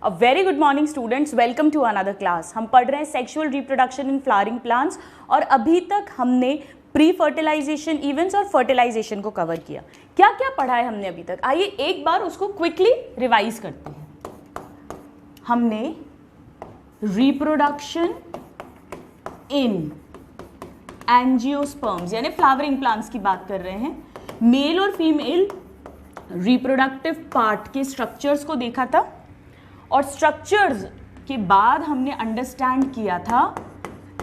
A very good morning students, welcome to another class. हम पढ़ रहे हैं sexual reproduction in flowering plants और अभी तक हमने प्री फर्टिलाइजेशन इवेंट्स और फर्टिलाइजेशन को कवर किया। क्या क्या पढ़ा है हमने अभी तक, आइए एक बार उसको क्विकली रिवाइज करते हैं। हमने रिप्रोडक्शन इन एंजियोस्पर्म्स यानी फ्लावरिंग प्लांट्स की बात कर रहे हैं। मेल और फीमेल रिप्रोडक्टिव पार्ट के स्ट्रक्चर्स को देखा था और स्ट्रक्चर्स के बाद हमने अंडरस्टैंड किया था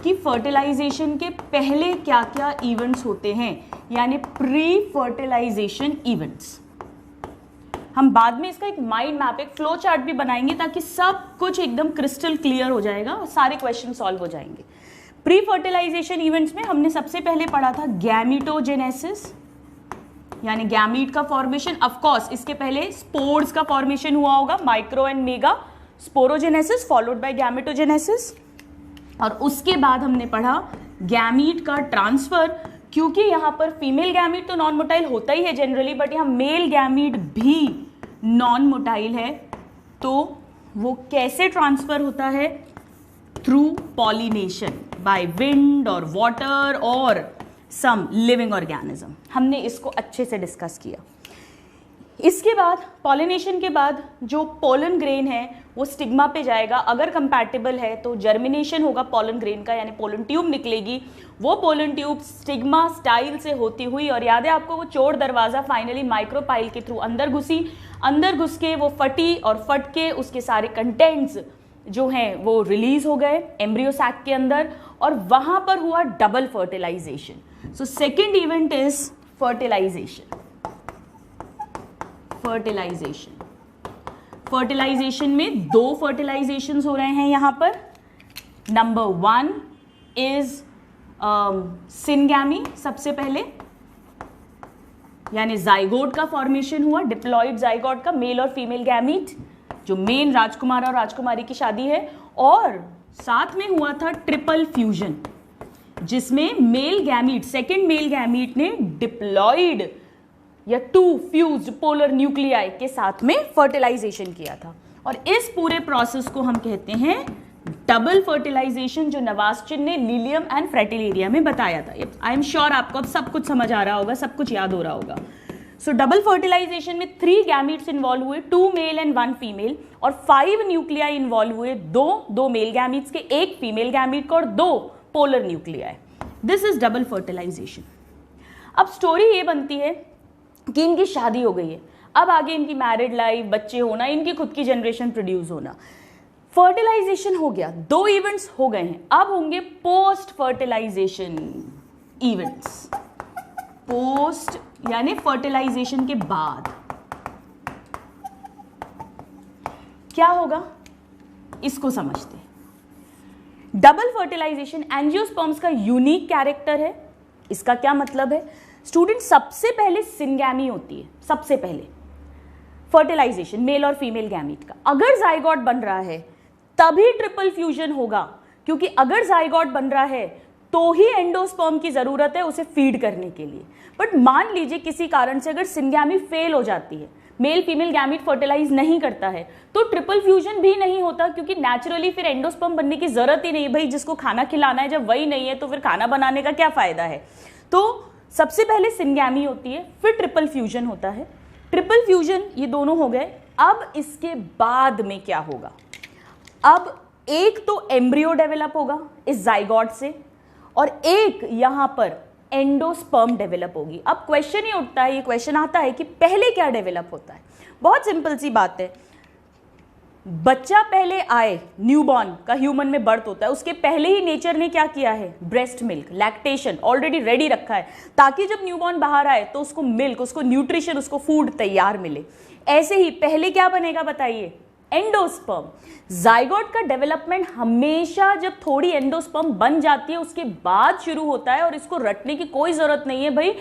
कि फर्टिलाइजेशन के पहले क्या क्या इवेंट्स होते हैं, यानी प्री फर्टिलाइजेशन इवेंट्स। हम बाद में इसका एक माइंड मैप, एक फ्लो चार्ट भी बनाएंगे ताकि सब कुछ एकदम क्रिस्टल क्लियर हो जाएगा और सारे क्वेश्चन सॉल्व हो जाएंगे। प्री फर्टिलाइजेशन इवेंट्स में हमने सबसे पहले पढ़ा था गैमीटोजेनेसिस, यानी गैमीट का फॉर्मेशन। ऑफ कोर्स इसके पहले स्पोर्स का फॉर्मेशन हुआ होगा, micro and mega sporogenesis followed by gametogenesis. और उसके बाद हमने पढ़ा गैमीट का ट्रांसफर, क्योंकि यहां पर फीमेल गैमीट तो नॉन मोटाइल होता ही है जनरली, बट यहां मेल गैमीट भी नॉन मोटाइल है, तो वो कैसे ट्रांसफर होता है? थ्रू पॉलिनेशन बाय विंड और वाटर और सम लिविंग ऑर्गेनिज्म। हमने इसको अच्छे से डिस्कस किया। इसके बाद पॉलिनेशन के बाद जो पोलन ग्रेन है वो स्टिग्मा पे जाएगा, अगर कंपैटिबल है तो जर्मिनेशन होगा पोलन ग्रेन का, यानी पोलन ट्यूब निकलेगी। वो पोलन ट्यूब स्टिग्मा स्टाइल से होती हुई, और याद है आपको वो चोर दरवाजा फाइनली माइक्रोपाइल के थ्रू अंदर घुसी, अंदर घुस के वो फटी और फट के उसके सारे कंटेंट्स जो हैं वो रिलीज हो गए एम्ब्रियो सैक के अंदर, और वहां पर हुआ double fertilization. So second event is fertilization. Fertilization में दो फर्टिलाइजेशंस हो रहे हैं यहां पर। नंबर 1 इज सिनगैमी, सबसे पहले यानी जाइगोट का फॉर्मेशन हुआ, डिप्लॉइड जाइगोट का, मेल और फीमेल गैमीट, जो मेन राजकुमार और राजकुमारी की शादी है। और साथ में हुआ था ट्रिपल फ्यूजन, जिसमें male gamete, second male gamete ने डिप्लॉइड या 2 फ्यूज्ड पोलर न्यूक्लियाई के साथ में फर्टिलाइजेशन किया था। और इस पूरे प्रोसेस को हम कहते हैं डबल फर्टिलाइजेशन, जो नवास्चिन ने लिलियम एंड फ्रेटिलेरिया में बताया था। आई एम श्योर आपको अब सब कुछ समझ आ रहा होगा, सब कुछ याद हो रहा होगा। सो डबल फर्टिलाइजेशन में 3 गैमीट्स इन्वॉल्व हुए, 2 मेल एंड 1 फीमेल, और 5 न्यूक्लियाई इन्वॉल्व हुए, 2 मेल गैमीट्स के, 1 फीमेल गैमीट का और 2 polar nuclei. This is double fertilization. अब स्टोरी ये बनती है कि इनकी शादी हो गई है, अब आगे इनकी मैरिड लाइफ, बच्चे होना, इनकी खुद की जनरेशन प्रोड्यूस होना। फर्टिलाइजेशन हो गया, 2 इवेंट्स हो गए हैं, अब होंगे पोस्ट फर्टिलाइजेशन इवेंट्स। पोस्ट यानी फर्टिलाइजेशन के बाद क्या होगा, इसको समझते हैं। डबल फर्टिलाइजेशन एंजियोस्पर्म्स का यूनिक कैरेक्टर है। इसका क्या मतलब है स्टूडेंट? सबसे पहले सिनगैमी होती है, सबसे पहले फर्टिलाइजेशन मेल और फीमेल गैमीट का। अगर जाइगोट बन रहा है तभी ट्रिपल फ्यूजन होगा, क्योंकि अगर जाइगोट बन रहा है तो ही एंडोस्पर्म की जरूरत है उसे फीड करने के लिए। बट मान लीजिए किसी कारण से अगर सिनगैमी फेल हो जाती है, मेल फीमेल गैमीट फर्टिलाइज नहीं करता है, तो ट्रिपल फ्यूजन भी नहीं होता, क्योंकि नेचुरली फिर एंडोस्पर्म बनने की जरूरत ही नहीं। भाई जिसको खाना खिलाना है जब वही नहीं है तो फिर खाना बनाने का क्या फायदा है? तो सबसे पहले सिनगैमी होती है, फिर ट्रिपल फ्यूजन होता है। ट्रिपल फ्यूजन ये दोनों हो गए। अब इसके बाद में क्या होगा? अब एक तो एम्ब्रियो डेवलप होगा इस जाइगोट से, और एक यहां पर एंडोस्पर्म डेवलप होगी। अब क्वेश्चन ही उठता है, ये क्वेश्चन आता है कि पहले क्या डेवलप होता है? बहुत सिंपल सी बात है, बच्चा पहले आए, न्यूबॉर्न का ह्यूमन में बर्थ होता है, उसके पहले ही नेचर ने क्या किया है? Breast milk, lactation already ready रखा है, ताकि जब न्यूबॉर्न बाहर आए तो उसको मिल्क, उसको न्यूट्रिशन, उसको फूड तैयार मिले। ऐसे ही पहले क्या बनेगा बताइए? एंडोस्पर्म। जाइगोट का डेवलपमेंट हमेशा जब थोड़ी एंडोस्पर्म बन जाती है उसके बाद शुरू होता है, और इसको रटने की कोई जरूरत नहीं है भाई,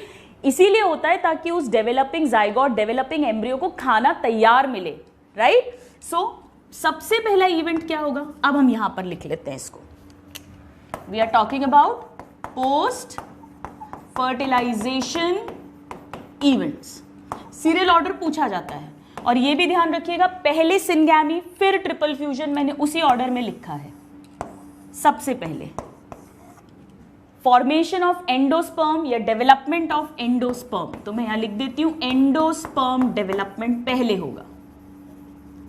इसीलिए होता है ताकि उस डेवलपिंग जाइगोट, डेवलपिंग एम्ब्रियो को खाना तैयार मिले, राइट? सो सबसे पहला इवेंट क्या होगा? अब हम यहां पर लिख लेते हैं इसको। We are talking about post fertilization events. Serial order पूछा जाता है, और ये भी ध्यान रखिएगा, पहले सिनगैमी फिर ट्रिपल फ्यूजन, मैंने उसी ऑर्डर में लिखा है। सबसे पहले फॉर्मेशन ऑफ एंडोस्पर्म या डेवलपमेंट ऑफ एंडोस्पर्म, तो मैं यहां लिख देती हूं एंडोस्पर्म डेवलपमेंट पहले होगा,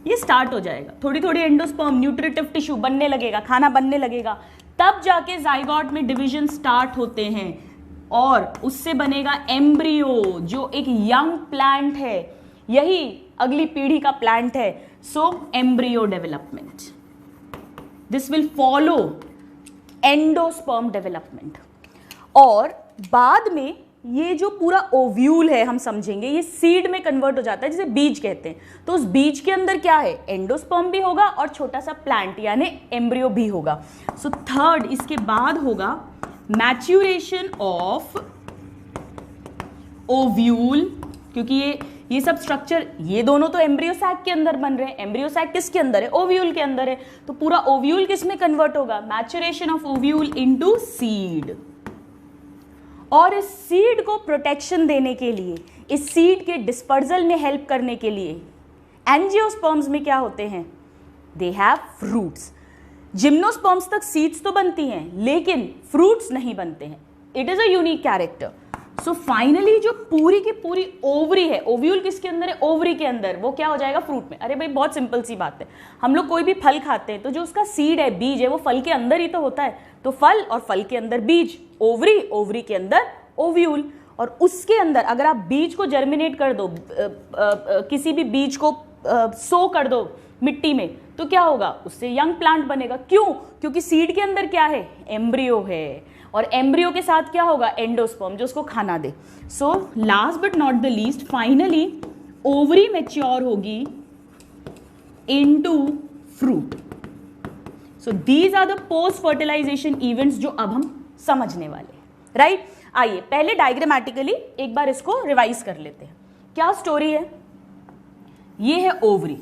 ये स्टार्ट हो जाएगा। थोड़ी थोड़ी एंडोस्पर्म न्यूट्रिटिव टिश्यू बनने लगेगा, खाना बनने लगेगा, तब जाके जाइगोट में डिवीजन स्टार्ट होते हैं और उससे बनेगा एम्ब्रियो, जो एक यंग प्लांट है, यही अगली पीढ़ी का प्लांट है। So embryo development, this will follow endosperm development. और बाद में ये जो पूरा ओव्यूल है हम समझेंगे, ये सीड में कन्वर्ट हो जाता है, जिसे बीज कहते हैं। तो उस बीज के अंदर क्या है, एंडोस्पर्म भी होगा और छोटा सा प्लांट यानी एम्ब्रियो भी होगा। सो थर्ड, इसके बाद होगा मैच्यूरेशन ऑफ ओव्यूल, क्योंकि ये सब स्ट्रक्चर, ये दोनों तो एम्ब्रियो सैक के अंदर बन रहे हैं। एम्ब्रियो सैक किसके अंदर है, ओव्यूल के अंदर है। तो पूरा ओव्यूल किस में कन्वर्ट होगा, maturation of ovule into seed. और इस सीड को प्रोटेक्शन देने के लिए, इस सीड के डिस्पर्जल में हेल्प करने के लिए एंजियोस्पर्म्स में क्या होते हैं, दे हैव फ्रूट्स। जिम्नोस्पर्म्स तक सीड्स तो बनती हैं लेकिन फ्रूट्स नहीं बनते हैं। It is a unique character. So finally जो पूरी की पूरी ओवरी है, ओव्यूल किसके अंदर है, ओवरी के अंदर, वो क्या हो जाएगा, फ्रूट में। अरे भाई बहुत सिंपल सी बात है, हम लोग कोई भी फल खाते हैं तो जो उसका सीड है, बीज है, वो फल के अंदर ही तो होता है। तो फल और फल के अंदर बीज, ओवरी, ओवरी के अंदर ओव्यूल। और उसके अंदर अगर आप बीज को जर्मिनेट कर दो, किसी भी बीज को सो कर दो मिट्टी में, तो क्या होगा, उससे यंग प्लांट बनेगा। क्यों, क्योंकि सीड के अंदर क्या है, एम्ब्रियो है, और एम्ब्रियो के साथ क्या होगा, एंडोस्पर्म, जो उसको खाना दे। So last but not the least, finally ovary mature होगी into fruit. So these are the post fertilization events जो अब हम समझने वाले, राइट। आइए पहले डायग्रामेटिकली एक बार इसको रिवाइज कर लेते हैं। क्या स्टोरी है, ये है ओवरी,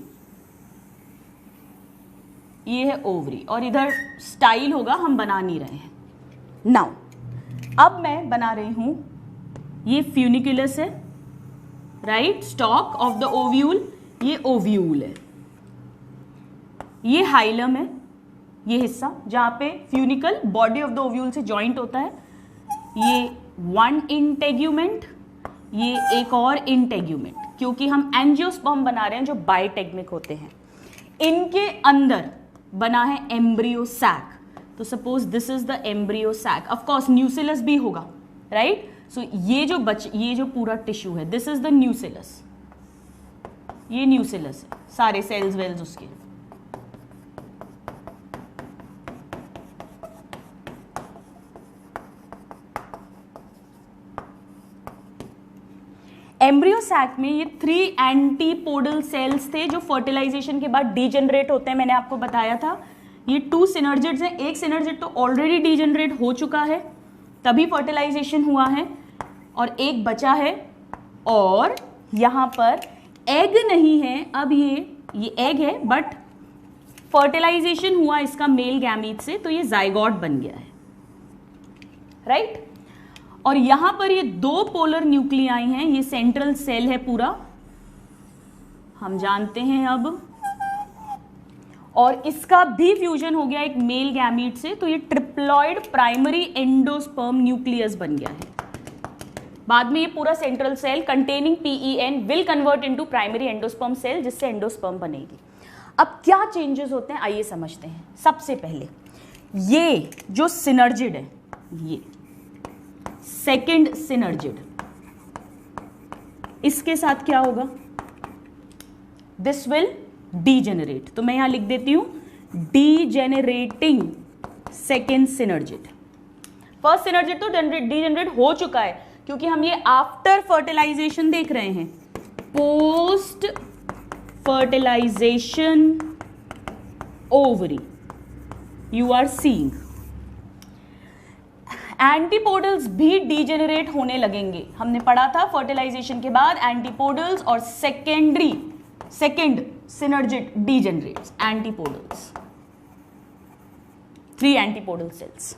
ये है ओवरी, और इधर स्टाइल होगा, हम बना नहीं रहे हैं। नाउ अब मैं बना रही हूं, ये फ्यूनिकुलस है, right, stock of the ovule, ये ओव्यूल है, ये हाइलम है, ये हिस्सा जहां पे funicle body of the ovule से जॉइंट होता है, ये वन इंटेग्यूमेंट, ये एक और इंटेग्यूमेंट, क्योंकि हम एंजियोस्पर्म बना रहे हैं जो बाइटेग्मिक होते हैं। इनके अंदर बना है एम्ब्रियो सैक। तो suppose this is the embryo sac, of course nucellus भी होगा, राइट। सो ये जो पूरा टिश्यू है, दिस इज द न्यूसिलस, ये न्यूसिलस है, सारे सेल्स वेल्स उसके। एम्ब्रियो सैक में ये 3 एंटीपोडल सेल्स थे जो फर्टिलाइजेशन के बाद डीजेनरेट होते हैं, मैंने आपको बताया था। ये 2 सिनर्जिड्स हैं, एक सिनर्जिड तो ऑलरेडी डीजेनरेट हो चुका है, तभी फर्टिलाइजेशन हुआ है, और एक बचा है। और यहाँ पर एग नहीं है, अब ये एग है, बट फर्टिलाइजेशन हुआ इसका मेल गैमीट से, तो ये जाइगोट बन गया है, राइट। और यहां पर ये 2 पोलर न्यूक्लियाई हैं, ये सेंट्रल सेल है पूरा, हम जानते हैं अब, और इसका भी फ्यूजन हो गया एक मेल गैमीट से, तो ये ट्रिप्लॉइड प्राइमरी एंडोस्पर्म न्यूक्लियस बन गया है। बाद में ये पूरा central cell containing PEN will convert into primary endosperm cell, जिससे एंडोस्पर्म बनेगी। अब क्या चेंजेस होते हैं आइए समझते हैं। सबसे पहले ये जो सिनर्जिड है, ये सेकेंड सिनर्जिड, इसके साथ क्या होगा, दिस विल डीजेनरेट। तो मैं यहां लिख देती हूं डीजेनरेटिंग सेकेंड सिनर्जिड। फर्स्ट सिनर्जिड तो डीजेनरेट हो चुका है, क्योंकि हम ये आफ्टर फर्टिलाइजेशन देख रहे हैं। Post fertilization ovary you are seeing, antipodals भी डीजेनरेट होने लगेंगे। हमने पढ़ा था फर्टिलाइजेशन के बाद एंटीपोडल्स और second synergid degenerates, antipodals, 3 antipodal cells.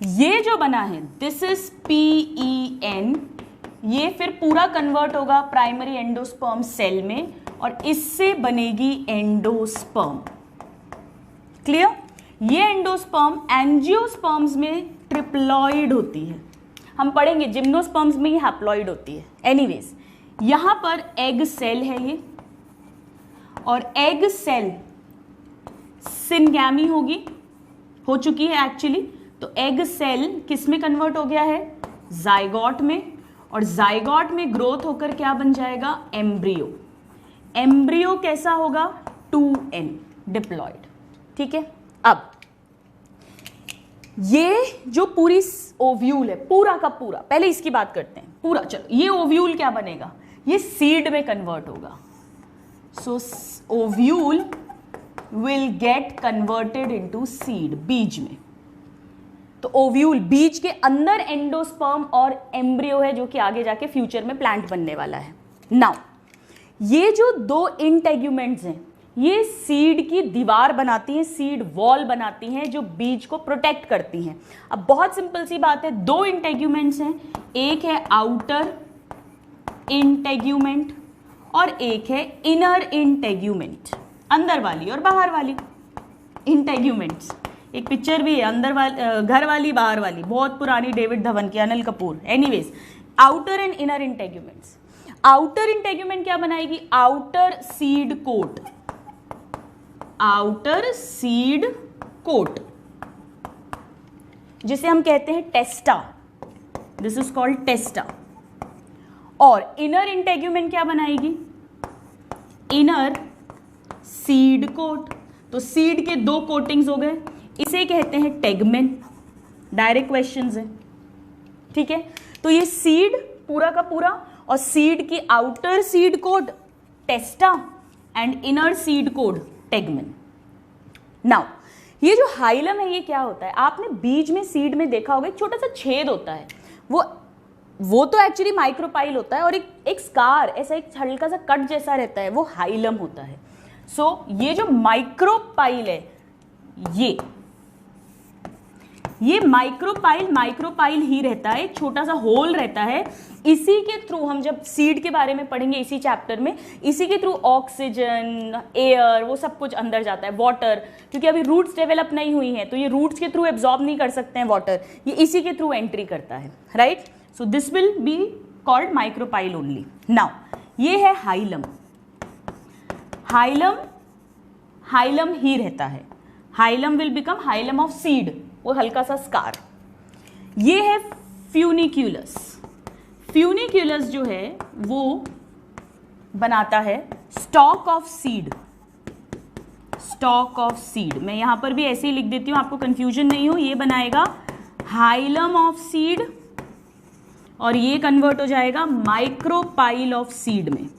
ये जो बना है दिस इज PEN, ये फिर पूरा कन्वर्ट होगा प्राइमरी एंडोस्पर्म सेल में, और इससे बनेगी एंडोस्पर्म। क्लियर? ये एंडोस्पर्म एंजियोस्पर्म्स में ट्रिप्लॉइड होती है, हम पढ़ेंगे जिम्नोस्पर्म्स में ये हैप्लॉइड होती है। एनीवेज, यहां पर एग सेल है ये, और एग सेल सिनगैमी होगी, हो चुकी है एक्चुअली। तो एग सेल किस में कन्वर्ट हो गया है? जाइगोट में, और जाइगोट में ग्रोथ होकर क्या बन जाएगा? एम्ब्रियो। एम्ब्रियो कैसा होगा? 2n diploid. ठीक है, अब ये जो पूरी ओव्यूल है, पूरा का पूरा, पहले इसकी बात करते हैं पूरा। चलो, ये ओव्यूल क्या बनेगा? ये सीड में कन्वर्ट होगा। So ovule will get converted into seed, बीज में। तो ओव्यूल, बीज के अंदर एंडोस्पर्म और एम्ब्रियो है, जो कि आगे जाके फ्यूचर में प्लांट बनने वाला है। नाउ ये जो दो इंटेग्यूमेंट्स हैं, ये सीड की दीवार बनाती हैं, सीड वॉल बनाती हैं, जो बीज को प्रोटेक्ट करती हैं। अब बहुत सिंपल सी बात है, दो इंटेग्यूमेंट्स हैं, एक है आउटर इंटेग्यूमेंट और एक है इनर इंटेग्यूमेंट, अंदर वाली और बाहर वाली इंटेग्यूमेंट्स। एक पिक्चर भी है, अंदर वाली, घर वाली बाहर वाली, बहुत पुरानी, डेविड धवन की, Anil Kapoor. Anyways, outer and inner integuments. Outer integument क्या बनाएगी? Outer seed coat, outer seed coat, जिसे हम कहते हैं testa, this is called testa. और इनर इंटेग्यूमेंट क्या बनाएगी? Inner seed coat. तो सीड के दो कोटिंग्स हो गए, इसे कहते हैं टेगमेन। डायरेक्ट क्वेश्चंस है, ठीक है। तो ये सीड पूरा का पूरा, और सीड की outer seed coat testa and inner seed coat tegmen. Now ये जो हाइलम है, ये क्या होता है? आपने बीज में, सीड में देखा होगा, एक छोटा सा छेद होता है, वो तो एक्चुअली माइक्रोपाइल होता है, और एक स्कार, ऐसा एक हल्का सा कट जैसा रहता है, वो हाइलम होता है। सो ये जो माइक्रोपाइल है, ये माइक्रोपाइल ही रहता है, एक छोटा सा होल रहता है। इसी के थ्रू, हम जब सीड के बारे में पढ़ेंगे इसी चैप्टर में, इसी के थ्रू ऑक्सीजन, एयर, वो सब कुछ अंदर जाता है, वाटर, क्योंकि अभी रूट्स डेवलप नहीं हुई हैं, तो ये रूट्स के थ्रू एब्जॉर्ब नहीं कर सकते हैं वाटर, ये इसी के थ्रू एंट्री करता है, right. So this will be called micropyle only. Now ये है हाइलम। हाइलम ही रहता है, hilum will become hilum of seed, वो हल्का सा स्कार। ये है फ्यूनिक्यूलस। फ्यूनिक्यूलस जो है वो बनाता है stock of seed. Stock of seed, मैं यहां पर भी ऐसे ही लिख देती हूं, आपको कंफ्यूजन नहीं हो। ये बनाएगा हाइलम ऑफ सीड, और ये कन्वर्ट हो जाएगा माइक्रोपाइल ऑफ सीड में,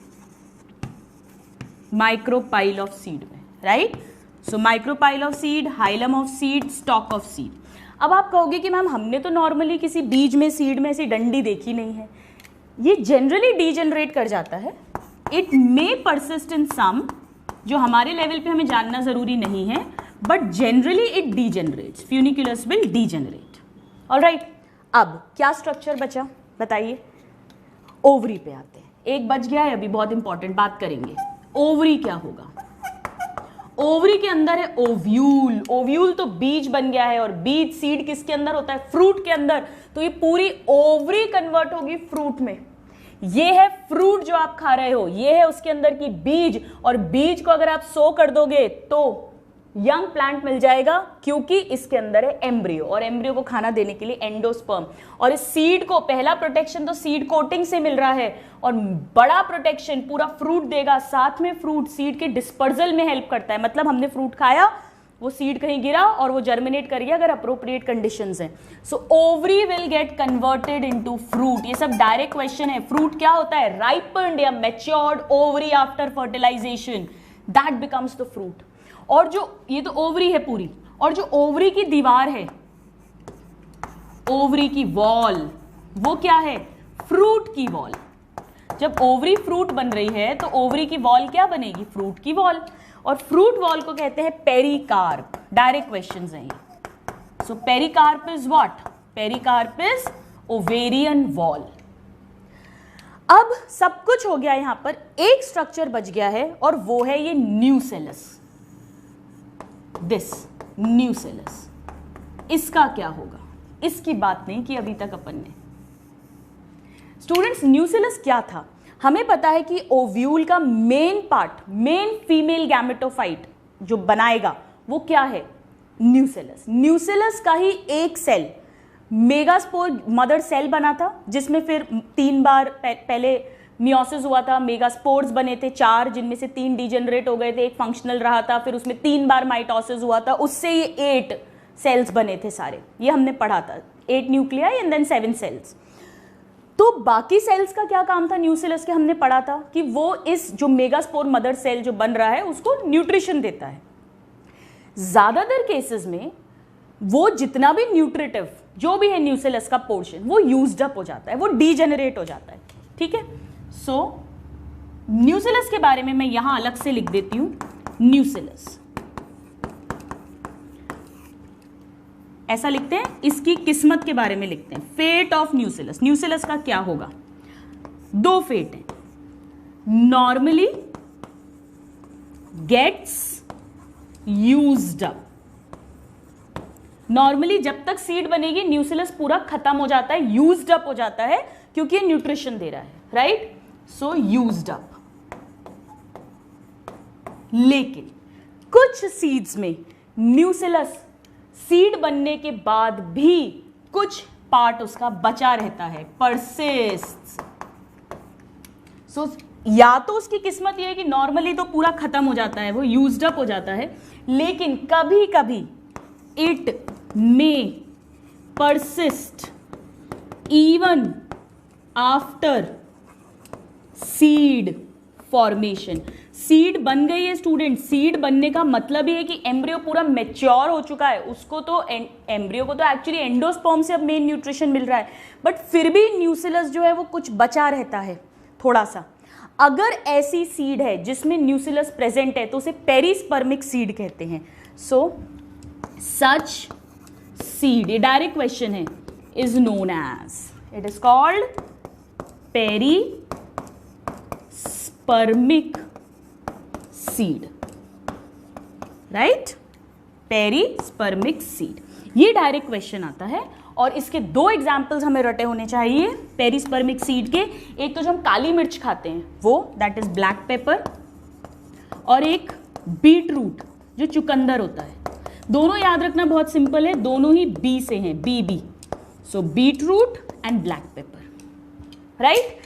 माइक्रोपाइल ऑफ सीड में, right. So micropyle of seed, hilum of seed, stock of seed. अब आप कहोगे कि मैम हमने तो नॉर्मली किसी बीज में, सीड में ऐसी डंडी देखी नहीं है। ये जनरली डीजेनरेट कर जाता है, इट मे परसिस्ट इन सम, जो हमारे लेवल पे हमें जानना जरूरी नहीं है, but generally it degenerates, funiculus will degenerate. Alright, अब क्या स्ट्रक्चर बचा बताइए? ओवरी पे आते हैं, एक बच गया है, अभी बहुत इंपॉर्टेंट बात करेंगे। ओवरी क्या होगा? ओवरी के अंदर है ओव्यूल। ओव्यूल तो बीज बन गया है, और बीज, सीड किसके अंदर होता है? फ्रूट के अंदर। तो ये पूरी ओवरी कन्वर्ट होगी फ्रूट में। ये है फ्रूट जो आप खा रहे हो, ये है उसके अंदर की बीज, और बीज को अगर आप सो कर दोगे तो यंग प्लांट मिल जाएगा, क्योंकि इसके अंदर है एम्ब्रियो, और एम्ब्रियो को खाना देने के लिए एंडोस्पर्म। और इस सीड को पहला प्रोटेक्शन तो सीड कोटिंग से मिल रहा है, और बड़ा प्रोटेक्शन पूरा फ्रूट देगा। साथ में फ्रूट सीड के डिस्पर्जल में हेल्प करता है, मतलब हमने फ्रूट खाया, वो सीड कहीं गिरा और वो जर्मिनेट करिए अगर अप्रोप्रिएट कंडीशंस हैं। So ovary will get converted into fruit. ये सब डायरेक्ट क्वेश्चन है। फ्रूट क्या होता है? राइपन्ड या matured ovary after fertilization, that becomes the fruit. और जो ये तो ओवरी है पूरी, और जो ओवरी की दीवार है, ओवरी की वॉल, वो क्या है? फ्रूट की वॉल। जब ओवरी फ्रूट बन रही है तो ओवरी की वॉल क्या बनेगी? फ्रूट की वॉल। और फ्रूट वॉल को कहते हैं पेरिकार्प। डायरेक्ट क्वेश्चंस हैं ये। So pericarp is what? Pericarp is ovarian wall. अब सब कुछ हो गया, यहां पर एक स्ट्रक्चर बच गया है और वो है ये न्यूसेलस, दिस न्यूसेलस। इसका क्या होगा, इसकी बात नहीं की अभी तक अपन ने। स्टूडेंट्स, न्यूसेलस क्या था? हमें पता है कि ओव्यूल का main part, main female gametophyte जो बनाएगा वो क्या है? न्यूसेलस। न्यूसेलस का ही एक सेल मेगास्पोर मदर सेल बना था, जिसमें फिर 3 बार पहले मियोसिस हुआ था, मेगास्पोर्स बने थे 4, जिनमें से 3 डिजेनरेट हो गए थे, एक फंक्शनल रहा था, फिर उसमें 3 बार माइटोसिस हुआ था, उससे ये 8 सेल्स बने थे सारे, ये हमने पढ़ा था, 8 न्यूक्लियाई एंड देन 7 सेल्स। तो बाकी सेल्स का क्या काम था न्यूसेलस के? हमने पढ़ा था कि वो इस जो मेगास्पोर मदर सेल जो बन रहा है उसको न्यूट्रिशन देता है। ज्यादातर केसेस में वो जितना भी न्यूट्रिटिव जो भी है न्यूसेलस का पोर्शन, वो यूज्ड अप हो जाता है, वो डीजेनरेट हो जाता है। ठीक है, सो न्यूसेलस के बारे में मैं यहां अलग से लिख देती हूं, न्यूसेलस ऐसा लिखते हैं, इसकी किस्मत के बारे में लिखते हैं, फेट ऑफ न्यूसेलस। न्यूसेलस का क्या होगा? 2 फेट है, normally gets used up. Normally जब तक सीड बनेगी न्यूसेलस पूरा खत्म हो जाता है, यूज्ड अप हो जाता है, क्योंकि ये न्यूट्रिशन दे रहा है, राइट? सो यूज्ड अप। लेकिन कुछ सीड्स में न्यूसेलस सीड बनने के बाद भी कुछ पार्ट उसका बचा रहता है, परसिस्ट्स। सो या तो उसकी किस्मत यह है कि नॉर्मली तो पूरा खत्म हो जाता है, वो यूज्ड अप हो जाता है, लेकिन कभी कभी it may persist even after seed formation। Seed बन गई है स्टूडेंट, सीड बनने का मतलब ही है कि एम्ब्रियो पूरा मैच्योर हो चुका है, उसको तो एम्ब्रियो को तो एक्चुअली एंडोस्पर्म से अब मेन न्यूट्रिशन मिल रहा है, बट फिर भी न्यूसेलस जो है वो कुछ बचा रहता है थोड़ा सा। अगर ऐसी सीड है जिसमें न्यूसेलस प्रेजेंट है तो उसे पेरिस्पर्मिक सीड कहते हैं। सो सच सीड, ये डायरेक्ट क्वेश्चन है, is known as, it is called perispermic seed, right? Perispermic seed, ये डायरेक्ट क्वेश्चन आता है और इसके 2 एग्जाम्पल्स हमें रटे होने चाहिए पेरिस्पर्मिक सीड के। एक तो जो हम काली मिर्च खाते हैं वो, दैट इज ब्लैक पेपर, और एक बीट रूट जो चुकंदर होता है। दोनों याद रखना बहुत सिंपल है, दोनों ही बी से हैं, B. So beetroot and black pepper, right?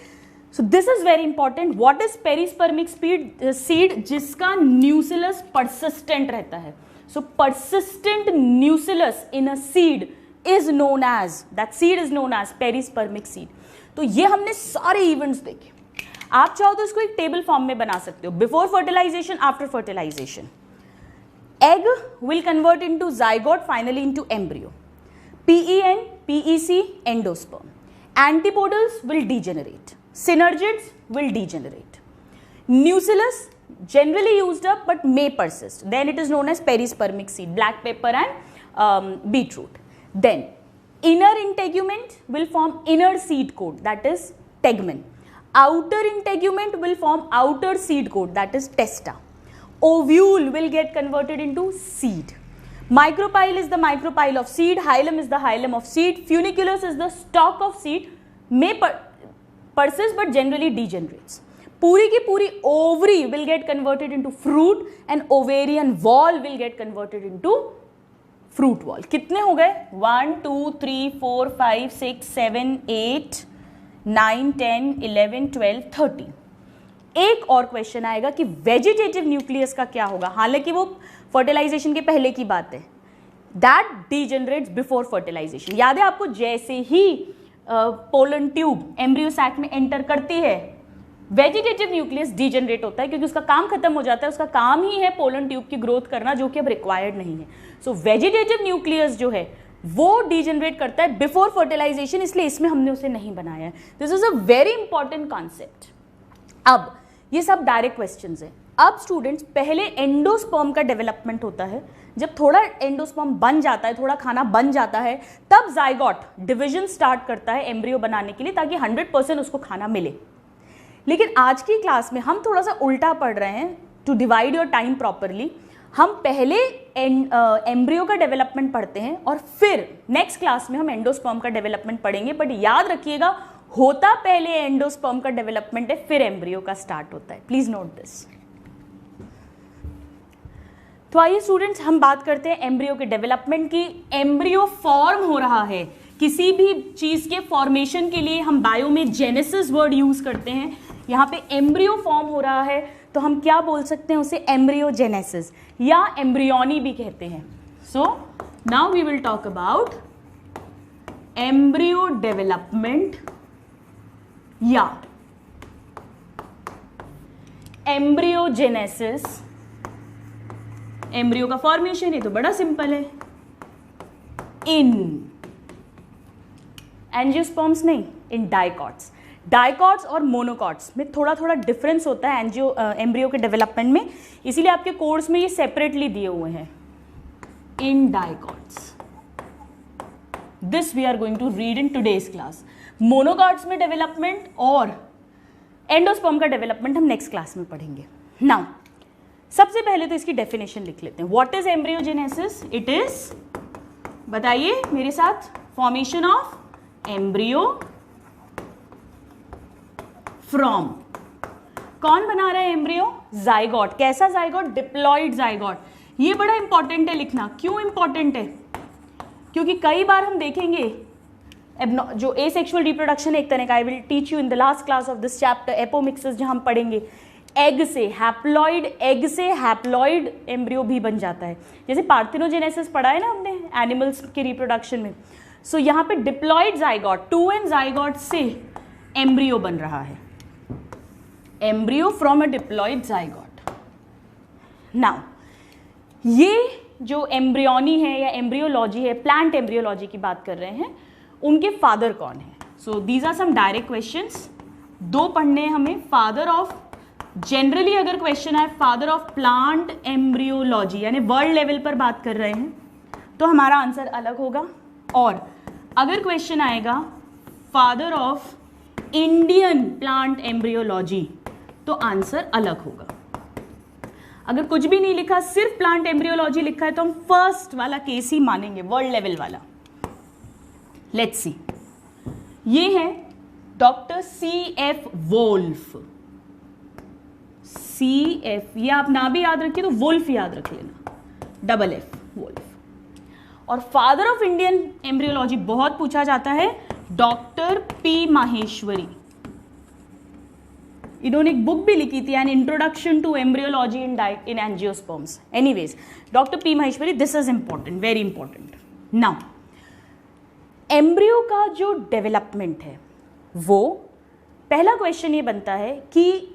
So this is very important. What is perispermic seed? जिसका न्यूसेलस परसिस्टेंट रहता है। So persistent nucellus in a seed is known as, that seed is known as perispermic seed। तो ये हमने सारे events देखे। आप चाहो तो इसको एक टेबल फॉर्म में बना सकते हो, before fertilization, after fertilization. Egg will convert into zygote, finally into embryo. PEN, PEC, endosperm. Antipodals will degenerate, synergids will degenerate। Nucellus generally used up but may persist, then it is known as perispermic seed, black pepper and beetroot। Then inner integument will form inner seed coat, that is tegmen। Outer integument will form outer seed coat, that is testa। Ovule will get converted into seed। Micropyle is the micropyle of seed, hilum is the hilum of seed, funiculus is the stalk of seed, may persist but generally degenerates। पूरी की पूरी ovary will get converted into fruit and ovarian wall will get converted into fruit wall। कितने हो गए? 1 2 3 4 5 6 7 8 9 10 11 12 13। एक और question आएगा कि वेजिटेटिव न्यूक्लियस का क्या होगा, हालांकि वो फर्टिलाइजेशन के पहले की बात है। That degenerates before fertilization. याद है आपको, जैसे ही पोलन ट्यूब एम्ब्रियो सैक में एंटर करती है, वेजिटेटिव न्यूक्लियस डीजेनरेट होता है, क्योंकि उसका काम खत्म हो जाता है। उसका काम ही है पोलन ट्यूब की ग्रोथ करना, जो कि अब रिक्वायर्ड नहीं है। सो वेजिटेटिव न्यूक्लियस जो है वो डीजेनरेट करता है बिफोर फर्टिलाइजेशन, इसलिए इसमें हमने उसे नहीं बनाया है। This is a very important concept. अब ये सब डायरेक्ट क्वेश्चंस है। अब स्टूडेंट्स, पहले एंडोस्पर्म का डेवलपमेंट होता है। जब थोड़ा एंडोस्पर्म बन जाता है, थोड़ा खाना बन जाता है, तब जाइगोट डिवीजन स्टार्ट करता है एम्ब्रियो बनाने के लिए, ताकि 100% उसको खाना मिले। लेकिन आज की क्लास में हम थोड़ा सा उल्टा पढ़ रहे हैं, to divide your time properly. हम पहले एम्ब्रियो का डेवलपमेंट पढ़ते हैं और फिर नेक्स्ट क्लास में हम एंडोस्पर्म का डेवलपमेंट पढ़ेंगे। बट याद रखिएगा, होता पहले एंडोस्पर्म का डेवलपमेंट है, फिर एम्ब्रियो का स्टार्ट होता है। Please note this. तो आइए स्टूडेंट्स, हम बात करते हैं एम्ब्रियो के डेवलपमेंट की। एम्ब्रियो फॉर्म हो रहा है, किसी भी चीज के फॉर्मेशन के लिए हम बायो में जेनेसिस वर्ड यूज करते हैं। यहाँ पे एम्ब्रियो फॉर्म हो रहा है तो हम क्या बोल सकते हैं उसे, एम्ब्रियोजेनेसिस या एम्ब्रियोनी भी कहते हैं। So now we will talk about embryo development या एम्ब्रियोजेनेसिस। एम्ब्रियो का फॉर्मेशन ये तो बड़ा सिंपल है, इन एंजियोस्पर्म्स नहीं, इन डाइकॉट्स। डाइकॉट्स और मोनोकॉट्स में थोड़ा थोड़ा डिफरेंस होता है एम्ब्रियो के डेवलपमेंट में, इसीलिए आपके कोर्स में ये सेपरेटली दिए हुए हैं, in dicots. This we are going to read in today's class. Monocots में डेवलपमेंट और एंडोस्पर्म का डेवलपमेंट हम नेक्स्ट क्लास में पढ़ेंगे। नाउ सबसे पहले तो इसकी डेफिनेशन लिख लेते हैं। What is embryogenesis? It is, बताइए मेरे साथ, फॉर्मेशन ऑफ एम्ब्रियो फ्रॉम, कौन बना रहा है एम्ब्रियो? जाइगोट। कैसा जाइगोट? Diploid zygote. ये बड़ा इंपॉर्टेंट है लिखना। क्यों इंपॉर्टेंट है? क्योंकि कई बार हम देखेंगे जो एसेक्सुअल रिप्रोडक्शन एक तरह का, I will teach you in the last class of this chapter apomixis, जहां हम पढ़ेंगे एग से हैप्लॉइड एम्ब्रियो भी बन जाता है। जैसे पार्थिनोजेनेसिस पढ़ा है ना हमने एनिमल्स के रिप्रोडक्शन में। सो यहाँ पे डिप्लॉइड जाइगोट, 2n जाइगोट से एम्ब्रियो बन रहा है, embryo from a diploid zygote. Now ये जो एम्ब्रियोनी है या एम्ब्रियोलॉजी है, प्लांट एम्ब्रियोलॉजी की बात कर रहे हैं, उनके फादर कौन है? So these are some direct questions, दो पढ़ने हैं हमें। फादर ऑफ, जनरली अगर क्वेश्चन आए फादर ऑफ प्लांट एम्ब्रियोलॉजी, यानी वर्ल्ड लेवल पर बात कर रहे हैं, तो हमारा आंसर अलग होगा। और अगर क्वेश्चन आएगा father of Indian plant embryology, तो आंसर अलग होगा। अगर कुछ भी नहीं लिखा, सिर्फ प्लांट एम्ब्रियोलॉजी लिखा है, तो हम फर्स्ट वाला केस ही मानेंगे, वर्ल्ड लेवल वाला। लेट्स सी, ये है डॉक्टर CF वोल्फ। CF, ये आप ना भी याद रखिए तो वोल्फ याद रख लेना, FF वोल्फ। और फादर ऑफ इंडियन एम्ब्रियोलॉजी बहुत पूछा जाता है, डॉक्टर P माहेश्वरी। इन्होंने एक बुक भी लिखी थी, an introduction to embryology in angiosperms. Anyways, doctor P Maheshwari, this is important, very important. Now embryo का जो डेवलपमेंट है, वो पहला क्वेश्चन ये बनता है कि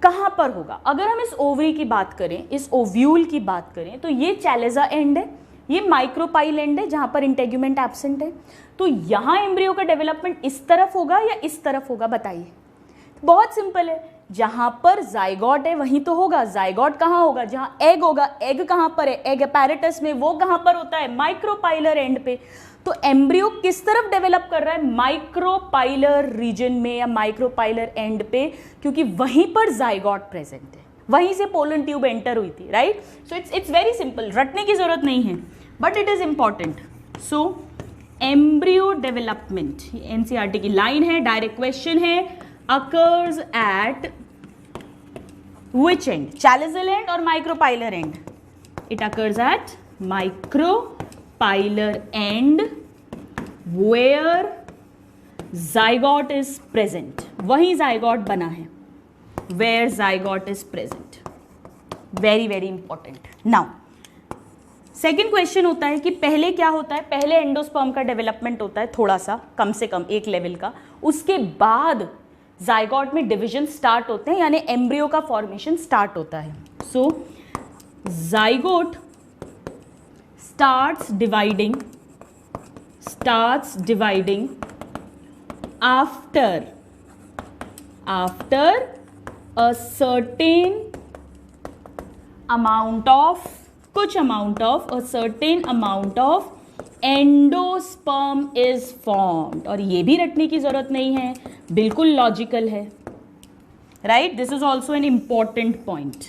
कहां पर होगा। अगर हम इस ओवरी की बात करें, इस ओव्यूल की बात करें, तो ये चैलेजा एंड है, ये माइक्रोपाइल एंड है जहां पर इंटेग्यूमेंट एब्सेंट है। तो यहां एम्ब्रियो का डेवलपमेंट इस तरफ होगा या इस तरफ होगा, बताइए। बहुत सिंपल है, जहां पर जाइगोट है वहीं तो होगा। जाइगोट कहां होगा? जहां एग होगा। एग कहां पर है? एग अपैरेटस में। वो कहां पर होता है? माइक्रोपाइलर एंड पे। तो एम्ब्रियो किस तरफ डेवलप कर रहा है? माइक्रोपाइलर रीजन में या माइक्रोपाइलर एंड पे, क्योंकि वहीं पर जाइगोट प्रेजेंट है, वहीं से पोलन ट्यूब एंटर हुई थी, right. So it's very simple, रटने की जरूरत नहीं है, but it is important. So embryo development, NCERT की लाइन है, डायरेक्ट क्वेश्चन है, occurs at which end? Chaliceal end or micropilar end? It occurs at micropilar end where zygote is present. वहीं zygote बना है, where zygote is present. Very very important. Now second question होता है कि पहले क्या होता है? पहले एंडोस्पर्म का डेवलपमेंट होता है, थोड़ा सा, कम से कम एक लेवल का। उसके बाद जाइगोट में डिवीजन स्टार्ट होते हैं, यानी एम्ब्रियो का फॉर्मेशन स्टार्ट होता है। So zygote starts dividing after a certain amount of, कुछ amount of, a certain amount of endosperm is formed. और ये भी रटने की जरूरत नहीं है, बिल्कुल लॉजिकल है। Right, this is also an important point.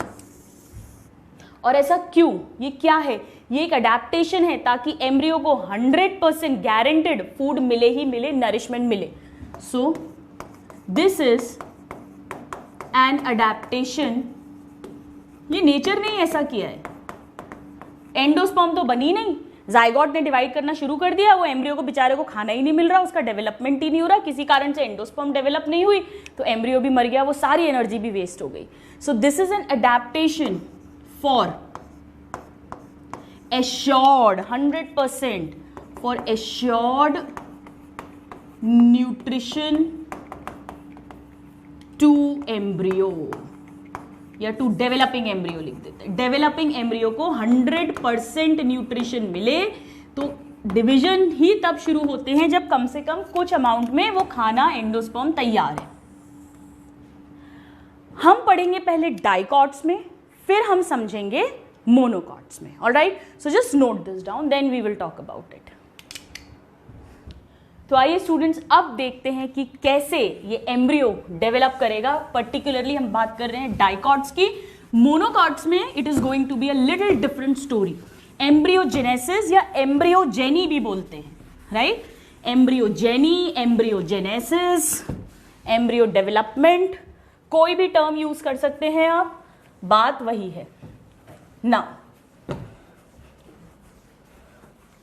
और ऐसा क्यों, ये क्या है, ये एक अडेप्टेशन है ताकि एम्ब्रियो को 100% गारंटेड फूड मिले ही मिले, नरिशमेंट मिले। सो दिस इज एन अडेप्टेशन, ये नेचर ने ही ऐसा किया है। एंडोस्पर्म तो बनी नहीं, जाइगोट ने डिवाइड करना शुरू कर दिया, वो एम्ब्रियो को बेचारे को खाना ही नहीं मिल रहा, उसका डेवलपमेंट ही नहीं हो रहा, किसी कारण से एंडोस्पर्म डेवलप नहीं हुई, तो एम्ब्रियो भी मर गया, वो सारी एनर्जी भी वेस्ट हो गई। सो this is an adaptation for assured 100% for assured nutrition to embryo या टू डेवलपिंग एम्ब्रियो लिख देते हैं। डेवलपिंग एम्ब्रियो को 100% न्यूट्रिशन मिले तो डिवीजन ही तब शुरू होते हैं जब कम से कम कुछ अमाउंट में वो खाना एंडोस्पर्म तैयार है। हम पढ़ेंगे पहले डाइकॉट्स में, फिर हम समझेंगे मोनोकॉट्स में। Alright, so just note this down, then we will talk about it. तो आइए स्टूडेंट्स, अब देखते हैं कि कैसे ये एम्ब्रियो डेवलप करेगा। पर्टिकुलरली हम बात कर रहे हैं डाइकॉट्स की। मोनोकॉट्स में it is going to be a little different story. Embryogenesis या एम्ब्रियोजेनी भी बोलते हैं, right? Embryogeny, embryogenesis, embryo development, कोई भी टर्म यूज कर सकते हैं आप, बात वही है ना।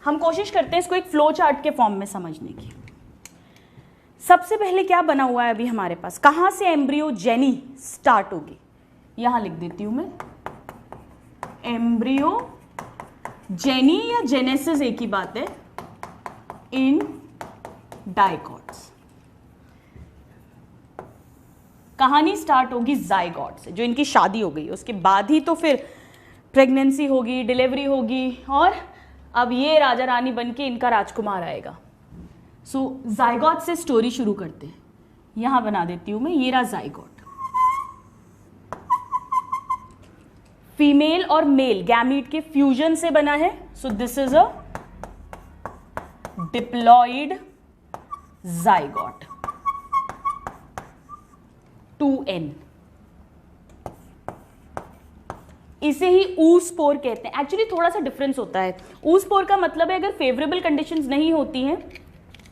हम कोशिश करते हैं इसको एक फ्लो चार्ट के फॉर्म में समझने की। सबसे पहले क्या बना हुआ है अभी हमारे पास, कहां से एम्ब्रियोजेनी स्टार्ट होगी, यहां लिख देती हूं मैं। एम्ब्रियोजेनी या जेनेसिस एक ही बात है इन डाइकॉट्स। कहानी स्टार्ट होगी जाइगोट से, जो इनकी शादी हो गई, उसके बाद ही तो फिर प्रेगनेंसी होगी, डिलीवरी होगी, और अब ये राजा रानी बन के इनका राजकुमार आएगा। सो जाइगोट से स्टोरी शुरू करते हैं। यहां बना देती हूं मैं, ये रहा जाइगोट। फीमेल और मेल गैमीट के फ्यूजन से बना है। So this is a diploid zygote, 2n। इसे ही ऊस्पोर कहते हैं। एक्चुअली थोड़ा सा डिफरेंस होता है। ऊस्पोर का मतलब है अगर फेवरेबल कंडीशंस नहीं होती हैं,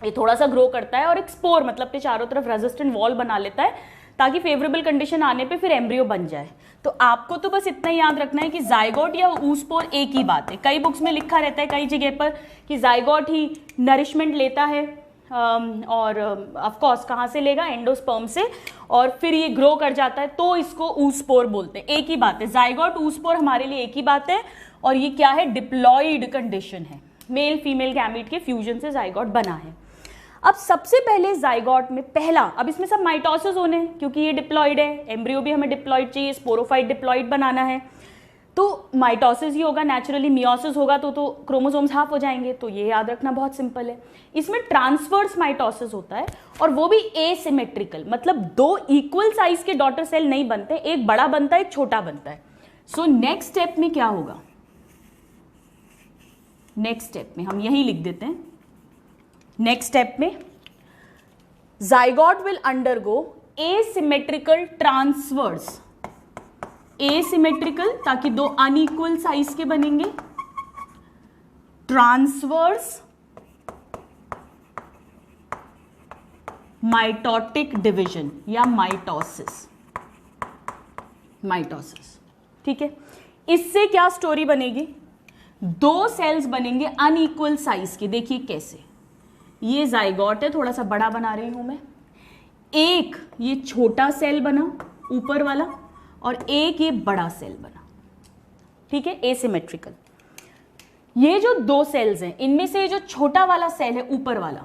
ये थोड़ा सा ग्रो करता है, और एक स्पोर मतलब के चारों तरफ रेजिस्टेंट वॉल बना लेता है ताकि फेवरेबल कंडीशन आने पे फिर एम्ब्रियो बन जाए। तो आपको तो बस इतना ही याद रखना है कि जाइगोट या ऊस्पोर एक ही बात है। कई बुक्स में लिखा रहता है कई जगह पर कि जाइगोट ही नरिशमेंट लेता है, और ऑफ कोर्स कहाँ से लेगा, एंडोस्पर्म से, और फिर ये ग्रो कर जाता है, तो इसको ऊस्पोर बोलते हैं। एक ही बात है, जाइगोट ऊस्पोर हमारे लिए एक ही बात है। और ये क्या है, डिप्लॉइड कंडीशन है, मेल फीमेल गैमीट के फ्यूजन से जाइगोट बना है। अब सबसे पहले जाइगोट में पहला, अब इसमें सब माइटोसिस होने हैं क्योंकि ये डिप्लॉइड है, एम्ब्रियो भी हमें डिप्लॉइड चाहिए, स्पोरोफाइट डिप्लॉइड बनाना है, तो माइटोसिस ही होगा नेचुरली। मियोसिस होगा तो क्रोमोसोम्स हाफ हो जाएंगे, तो ये याद रखना बहुत सिंपल है। इसमें ट्रांसवर्स माइटोसिस होता है, और वो भी एसिमेट्रिकल, मतलब दो इक्वल साइज के डॉटर सेल नहीं बनते, एक बड़ा बनता है एक छोटा बनता है। सो नेक्स्ट स्टेप में क्या होगा, नेक्स्ट स्टेप में हम यही लिख देते हैं। नेक्स्ट स्टेप में zygote will undergo asymmetrical transverse, asymmetrical ताकि दो अनइक्वल साइज के बनेंगे, ट्रांसवर्स माइटोटिक डिवीजन या माइटोसिस, माइटोसिस, ठीक है। इससे क्या स्टोरी बनेगी, दो सेल्स बनेंगे अनइक्वल साइज के। देखिए कैसे, ये जाइगोट है, थोड़ा सा बड़ा बना रही हूं मैं, एक ये छोटा सेल बना ऊपर वाला, और एक ये बड़ा सेल बना, ठीक है, एसिमेट्रिकल। ये जो दो सेल्स हैं, इनमें से जो छोटा वाला सेल है ऊपर वाला,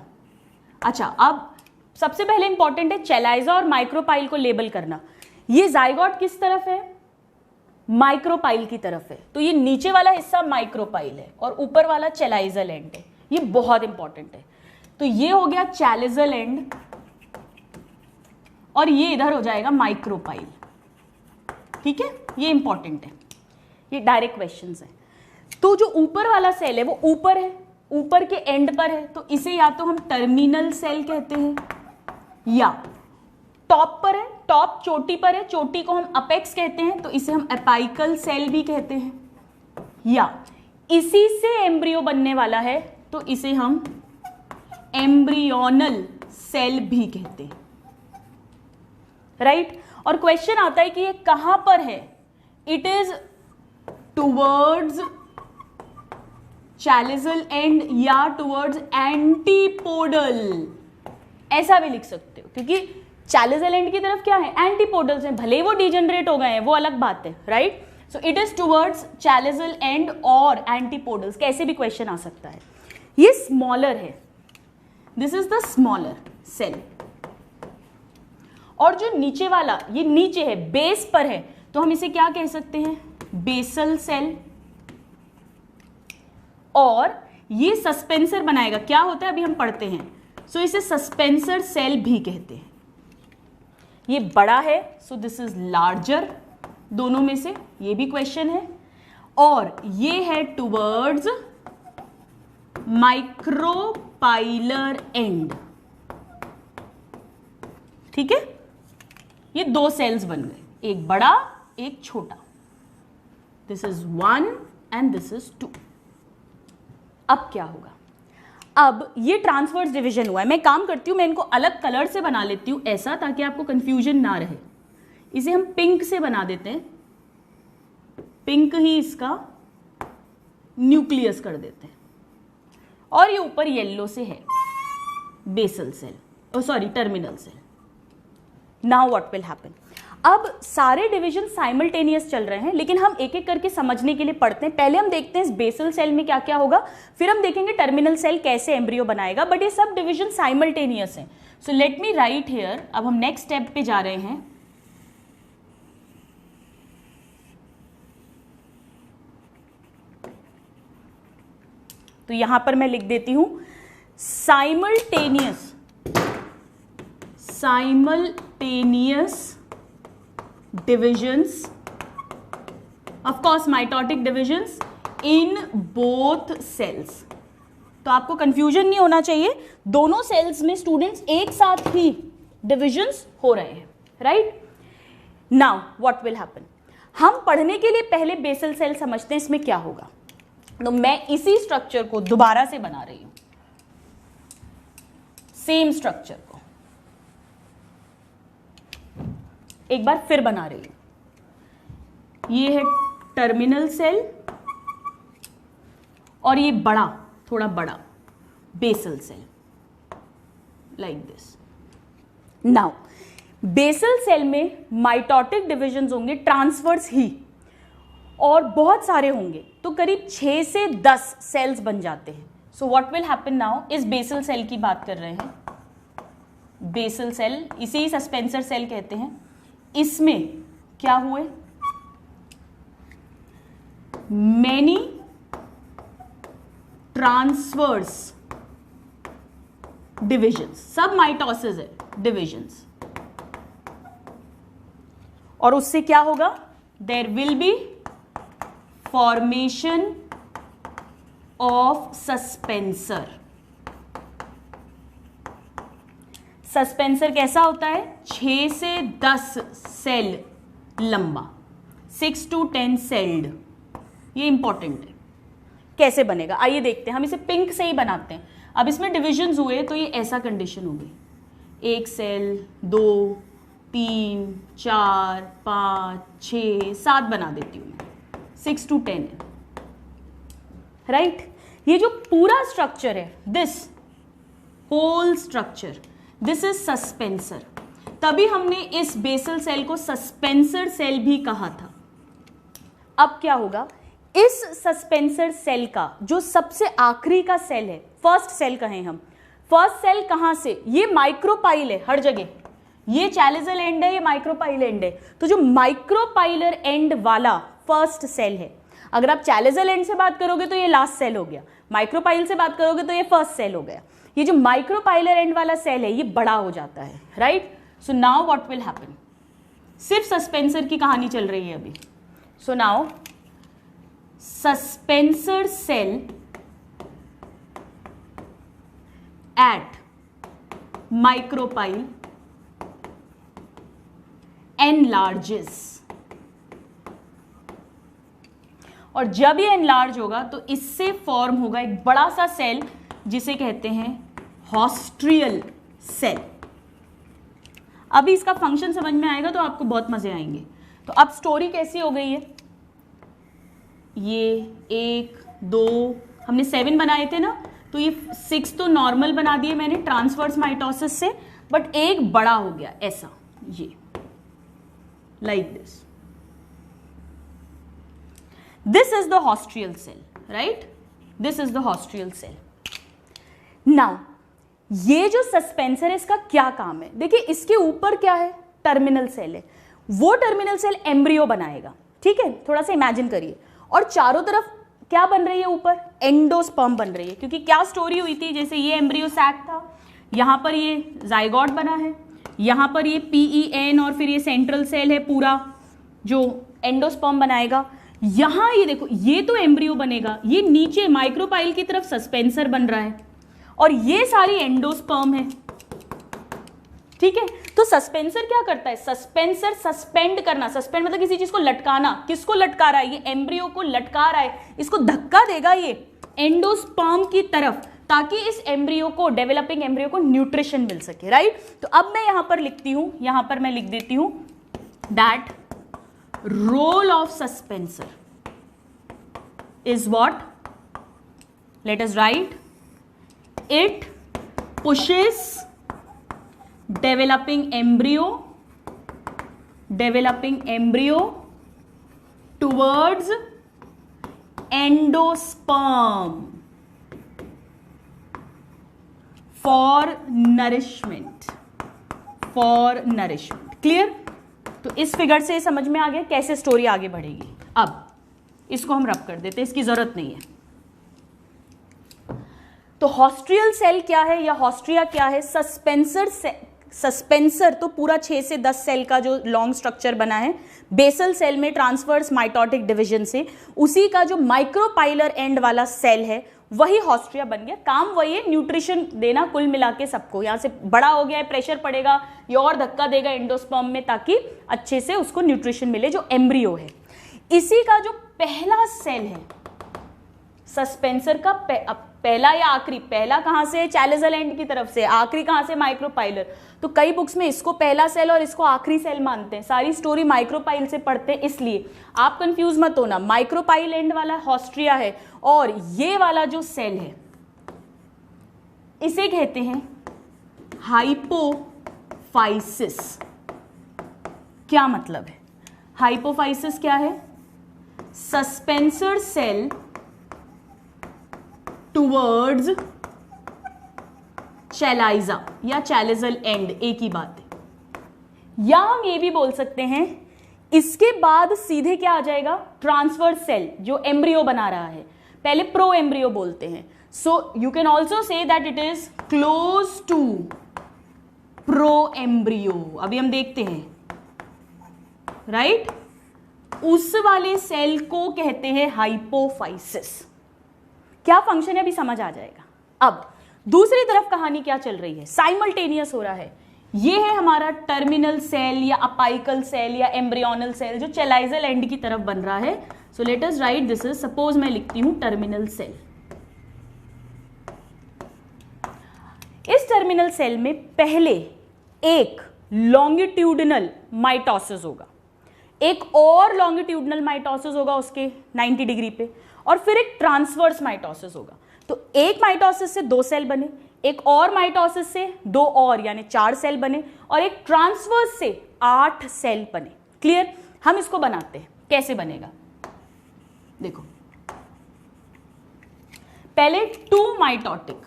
अच्छा अब सबसे पहले इंपॉर्टेंट है चेलाइजा और माइक्रोपाइल को लेबल करना। ये जाइगोट किस तरफ है, माइक्रोपाइल की तरफ है, तो ये नीचे वाला हिस्सा माइक्रोपाइल है और ऊपर वाला चेलाइजल एंड है। ये बहुत इंपॉर्टेंट है। तो ये हो गया चैलिजल एंड, और ये इधर हो जाएगा माइक्रोपाइल, ठीक है, ये इंपॉर्टेंट है, ये डायरेक्ट क्वेश्चंस है। तो जो ऊपर वाला सेल है वो ऊपर है, ऊपर के एंड पर है, तो इसे या तो हम टर्मिनल सेल कहते हैं या टॉप पर है, टॉप चोटी पर है, चोटी को हम अपेक्स कहते हैं, तो इसे हम एपाइकल सेल भी कहते हैं, या इसी से एम्ब्रियो बनने वाला है तो इसे हम एम्ब्रियोनल सेल भी कहते हैं, राइट। और क्वेश्चन आता है कि ये कहां पर है, it is towards chalazal and या टुवर्ड्स एंटीपोडल, ऐसा भी लिख सकते हो, क्योंकि चैलिजल एंड की तरफ क्या है, एंटीपोडल्स हैं, भले वो डिजेनरेट हो गए हैं वो अलग बात है, right. So it is towards chalazal end और एंटीपोडल्स, कैसे भी क्वेश्चन आ सकता है। ये स्मॉलर है, this is the smaller cell, और जो नीचे वाला, ये नीचे है, बेस पर है, तो हम इसे क्या कह सकते हैं, बेसल सेल। और ये सस्पेंसर बनाएगा, क्या होता है अभी हम पढ़ते हैं, सो इसे सस्पेंसर सेल भी कहते हैं। ये बड़ा है, सो दिस इज लार्जर, दोनों में से ये भी क्वेश्चन है, और ये है टुवर्ड्स माइक्रोपाइलर एंड, ठीक है। ये दो सेल्स बन गए, एक बड़ा एक छोटा, this is 1 and this is 2। अब क्या होगा, अब ये ट्रांसवर्स डिवीजन हुआ है, मैं काम करती हूं, मैं इनको अलग कलर से बना लेती हूं ऐसा, ताकि आपको कंफ्यूजन ना रहे। इसे हम पिंक से बना देते हैं, पिंक ही इसका न्यूक्लियस कर देते हैं, और ये ऊपर येलो से है basal cell, sorry terminal cell. Now what will happen, अब सारे डिवीजन साइमल्टेनियस चल रहे हैं, लेकिन हम एक एक करके समझने के लिए पढ़ते हैं। पहले हम देखते हैं इस बेसल सेल में क्या क्या होगा, फिर हम देखेंगे टर्मिनल सेल कैसे एम्ब्रियो बनाएगा, बट ये सब डिवीजन साइमल्टेनियस हैं। सो लेट मी राइट हियर, अब हम नेक्स्ट स्टेप पे जा रहे हैं। तो यहां पर मैं लिख देती हूं simultaneous divisions, of course mitotic divisions in both cells। तो आपको कंफ्यूजन नहीं होना चाहिए, दोनों सेल्स में स्टूडेंट्स एक साथ ही डिविजन्स हो रहे हैं, right. Now what will happen, हम पढ़ने के लिए पहले बेसल सेल समझते हैं इसमें क्या होगा। तो मैं इसी स्ट्रक्चर को दोबारा से बना रही हूं, सेम स्ट्रक्चर को एक बार फिर बना रही हूं। ये है टर्मिनल सेल, और ये बड़ा, थोड़ा बड़ा basal cell, like this. Now basal cell में माइटोटिक डिविजन्स होंगे ट्रांसवर्स ही, और बहुत सारे होंगे, तो करीब 6 से 10 सेल्स बन जाते हैं। So what will happen now, इस बेसल सेल की बात कर रहे हैं, बेसल सेल, इसे ही सस्पेंसर सेल कहते हैं। इसमें क्या हुए, मैनी ट्रांसवर्स डिविजन्स, सब माइटोसिस है डिविजन्स, और उससे क्या होगा, there will be formation of suspensor. Suspensor कैसा होता है, 6 से 10 सेल लंबा, 6 to 10 सेल्ड, ये इंपॉर्टेंट है। कैसे बनेगा आइए देखते हैं, हम इसे पिंक से ही बनाते हैं। अब इसमें डिविजन्स हुए तो ये ऐसा कंडीशन होगी, 1 सेल, 2, 3, 4, 5, 6, 7 बना देती हूँ मैं, 6 to 10 है, राइट। ये जो पूरा स्ट्रक्चर है, this whole structure, this is suspensor, तभी हमने इस बेसल सेल को सस्पेंसर सेल भी कहा था। अब क्या होगा, इस सस्पेंसर सेल का जो सबसे आखिरी का सेल है, फर्स्ट सेल कहें हम, फर्स्ट सेल कहां से, ये माइक्रोपाइल है हर जगह, ये चैलिजल एंड है, ये माइक्रोपाइल एंड है, तो जो माइक्रोपाइलर एंड वाला फर्स्ट सेल है, अगर आप चैलिजल एंड से बात करोगे तो ये लास्ट सेल हो गया, माइक्रोपाइल से बात करोगे तो ये फर्स्ट सेल हो गया। ये जो माइक्रोपाइलर एंड वाला सेल है ये बड़ा हो जाता है, right. So now what will happen, सिर्फ सस्पेंसर की कहानी चल रही है अभी। So now suspensor cell at micropyle enlarges, और जब ये एनलार्ज होगा तो इससे फॉर्म होगा एक बड़ा सा सेल जिसे कहते हैं हॉस्ट्रियल सेल। अभी इसका फंक्शन समझ में आएगा तो आपको बहुत मजे आएंगे। तो अब स्टोरी कैसी हो गई है, ये 1 2 हमने 7 बनाए थे ना, तो ये 6 तो नॉर्मल बना दिए मैंने ट्रांसवर्स माइटोसिस से, बट एक बड़ा हो गया ऐसा, ये like this. This is the hostreal cell, right? This is the hostreal cell. Now, ये जो सस्पेंसर है इसका क्या काम है? देखिए इसके ऊपर क्या है, टर्मिनल सेल है, वो टर्मिनल सेल एम्ब्रियो बनाएगा, ठीक है, थोड़ा सा इमेजिन करिए, और चारों तरफ क्या बन रही है, ऊपर एंडोस्पर्म बन रही है, क्योंकि क्या स्टोरी हुई थी, जैसे ये एम्ब्रियो सैक था, यहां पर ये जाइगोट बना है, यहां पर ये PEN और फिर ये सेंट्रल सेल है पूरा जो एंडोस्पर्म बनाएगा, यहां ये देखो ये तो एम्ब्रियो बनेगा, ये नीचे माइक्रोपाइल की तरफ सस्पेंसर बन रहा है और ये सारी एंडोस्पर्म है, ठीक है। तो सस्पेंसर क्या करता है, सस्पेंसर सस्पेंड करना, सस्पेंड मतलब किसी चीज को लटकाना, किसको लटका रहा है, ये एम्ब्रियो को लटका रहा है, इसको धक्का देगा ये एंडोस्पर्म की तरफ ताकि इस एम्ब्रियो को, डेवलपिंग एम्ब्रियो को न्यूट्रिशन मिल सके, राइट। तो अब मैं यहां पर लिखती हूं, यहां पर मैं लिख देती हूं that role of suspensor is what? Let us write. It pushes developing embryo towards endosperm for nourishment. Clear? तो इस फिगर से समझ में आ गया कैसे स्टोरी आगे बढ़ेगी। अब इसको हम रब कर देते हैं, इसकी जरूरत नहीं है। तो हॉस्ट्रियल सेल क्या है या हॉस्ट्रिया क्या है, सस्पेंसर तो पूरा 6 से 10 सेल का जो लॉन्ग स्ट्रक्चर बना है, बेसल सेल में ट्रांसवर्स माइटोटिक डिवीजन से, उसी का जो माइक्रोपाइलर एंड वाला सेल है वही हॉस्ट्रिया बन गया। काम वही है, न्यूट्रिशन देना कुल मिला के सबको। यहां से बड़ा हो गया है, प्रेशर पड़ेगा, ये और धक्का देगा एंडोस्पर्म में ताकि अच्छे से उसको न्यूट्रिशन मिले, जो एम्ब्रियो है। इसी का जो पहला सेल है सस्पेंसर का, पहला या आखिरी, पहला कहां से है, चैलेजल एंड की तरफ से, आखिरी कहां से, माइक्रोपाइलर। तो कई बुक्स में इसको पहला सेल और इसको आखिरी सेल मानते हैं, सारी स्टोरी माइक्रोपाइल से पढ़ते हैं, इसलिए आप कंफ्यूज मत होना। माइक्रोपाइल एंड वाला हॉस्ट्रिया है और ये वाला जो सेल है इसे कहते हैं हाइपोफाइसिस। क्या मतलब है हाइपोफाइसिस, क्या है, सस्पेंसर सेल टुवर्ड्स चैलाइजा या चैलेजल एंड, एक ही बात है। या हम ये भी बोल सकते हैं इसके बाद सीधे क्या आ जाएगा, ट्रांसवर्स सेल जो एम्ब्रियो बना रहा है, पहले प्रो एम्ब्रियो बोलते हैं। So you can also say that it is close to pro embryo. अभी हम देखते हैं, राइट उस वाले सेल को कहते हैं हाइपोफाइसिस। क्या फंक्शन है अभी समझ आ जाएगा। अब दूसरी तरफ कहानी क्या चल रही है, साइमल्टेनियस हो रहा है। ये है हमारा टर्मिनल सेल या अपाइकल सेल या एम्ब्रियोनल सेल जो चैलाइजल एंड की तरफ बन रहा है। So let us right this is, suppose मैं लिखती हूं टर्मिनल सेल। इस टर्मिनल सेल में पहले एक लॉन्गिट्यूडिनल माइटोसिस होगा, एक और लॉन्गिट्यूडिनल माइटोसिस होगा उसके 90 डिग्री पे, और फिर एक ट्रांसवर्स माइटोसिस होगा। तो एक माइटोसिस से 2 सेल बने, एक और माइटोसिस से 2 और यानी 4 सेल बने, और एक ट्रांसवर्स से 8 सेल बने। क्लियर। हम इसको बनाते हैं, कैसे बनेगा देखो। पहले 2 माइटोटिक,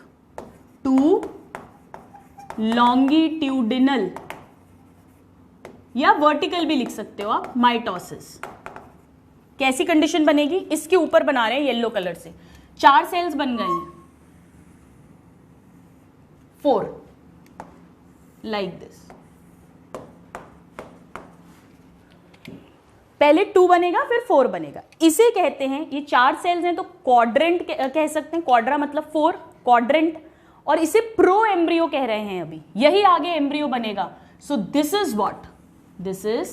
2 लॉन्गिट्यूडिनल या वर्टिकल भी लिख सकते हो आप, माइटोसिस। कैसी कंडीशन बनेगी, इसके ऊपर बना रहे हैं येलो कलर से, 4 सेल्स बन गए हैं, 4 लाइक दिस। पहले 2 बनेगा फिर 4 बनेगा, इसे कहते हैं, ये 4 सेल्स हैं तो क्वाड्रेंट कह सकते हैं, क्वाड्रा मतलब 4, क्वाड्रेंट, और इसे प्रो एम्ब्रियो कह रहे हैं। अभी यही आगे एम्ब्रियो बनेगा। सो this is what this is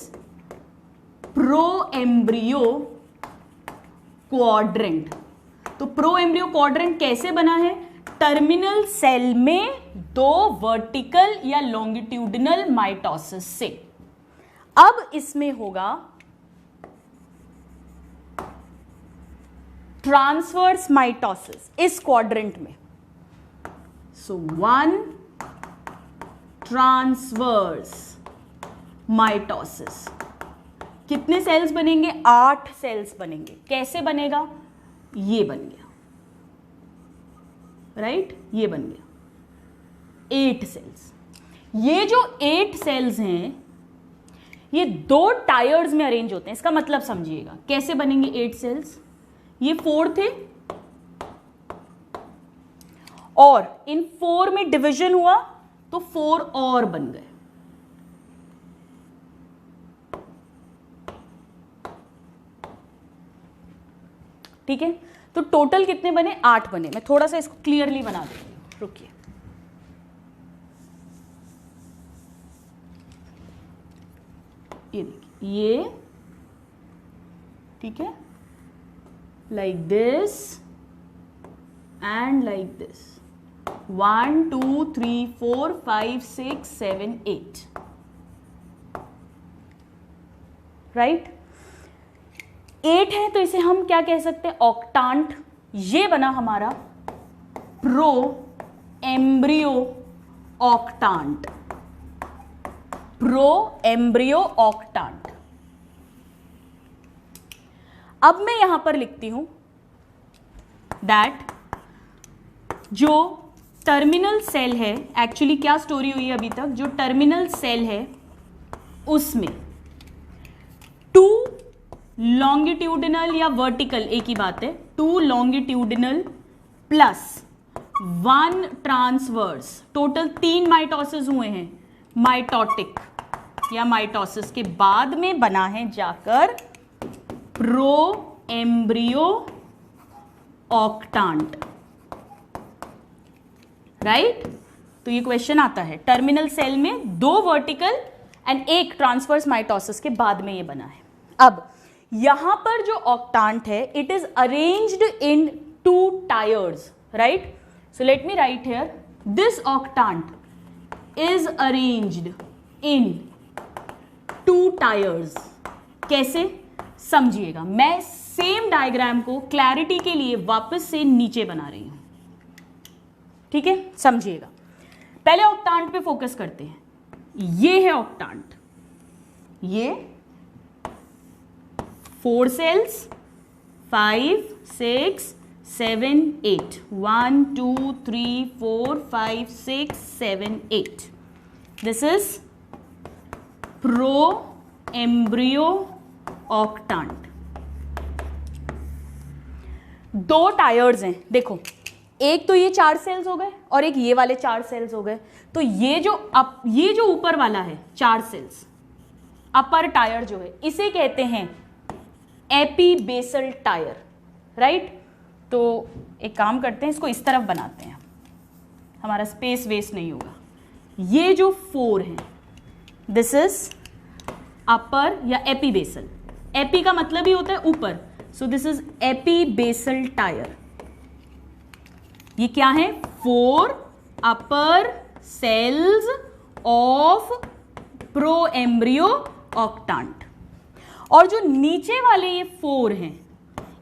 pro embryo quadrant. तो प्रो एम्ब्रियो क्वाड्रेंट कैसे बना है? टर्मिनल सेल में 2 वर्टिकल या लॉन्गिट्यूडिनल माइटोसिस से। अब इसमें होगा ट्रांसवर्स माइटोसिस इस क्वाड्रेंट में। सो 1 ट्रांसवर्स माइटोसिस। कितने सेल्स बनेंगे? 8 सेल्स बनेंगे। कैसे बनेगा? ये बन गया, राइट? ये बन गया 8 सेल्स। ये जो 8 सेल्स हैं ये 2 टायर्स में अरेंज होते हैं। इसका मतलब समझिएगा कैसे बनेंगे 8 सेल्स। ये 4 थे और इन 4 में डिवीजन हुआ तो 4 और बन गए। ठीक है, तो टोटल कितने बने? 8 बने। मैं थोड़ा सा इसको क्लियरली बना देती हूं, रुकिए। ये देखिए, ये ठीक है, like this and like this. 1 2 3 4 5 6 7 8, right? 8 है तो इसे हम क्या कह सकते हैं? ऑक्टांट। ये बना हमारा pro embryo octant. Pro embryo octant. अब मैं यहां पर लिखती हूं दैट जो टर्मिनल सेल है, एक्चुअली क्या स्टोरी हुई अभी तक, जो टर्मिनल सेल है उसमें 2 लॉन्गिट्यूडिनल या वर्टिकल, एक ही बात है, 2 longitudinal plus 1 transverse, total 3 mitosis हुए हैं। माइटोटिक या माइटोसिस के बाद में बना है जाकर प्रो एम्ब्रियो ऑक्टांट, राइट? तो ये क्वेश्चन आता है, टर्मिनल सेल में 2 वर्टिकल एंड 1 ट्रांसवर्स माइटोसिस के बाद में ये बना है। अब यहां पर जो ऑक्टांट है, it is arranged in 2 tiers, right? So let me write here, this octant is arranged in 2 tiers. कैसे समझिएगा, मैं सेम डायग्राम को क्लैरिटी के लिए वापस से नीचे बना रही हूं, ठीक है? समझिएगा। पहले ऑक्टांट पे फोकस करते हैं। ये है ऑक्टांट, ये 4 sales, 5 6 7 8, 1 2 3 4 5 6 7 8. This is pro embryo octant. 2 tyres हैं, देखो, एक तो ये 4 सेल्स हो गए और एक ये वाले 4 सेल्स हो गए। तो ये जो ऊपर वाला है 4 सेल्स, अपर टायर जो है, इसे कहते हैं एपीबेसल टायर, राइट? तो एक काम करते हैं, इसको इस तरफ बनाते हैं, हमारा स्पेस वेस्ट नहीं होगा। ये जो 4 है, दिस इज अपर या एपीबेसल। एपी का मतलब ही होता है ऊपर, सो दिस इज एपीबेसल टायर। ये क्या है? 4 अपर सेल्स ऑफ प्रो एम्ब्रियो ऑक्टांट। और जो नीचे वाले ये 4 हैं,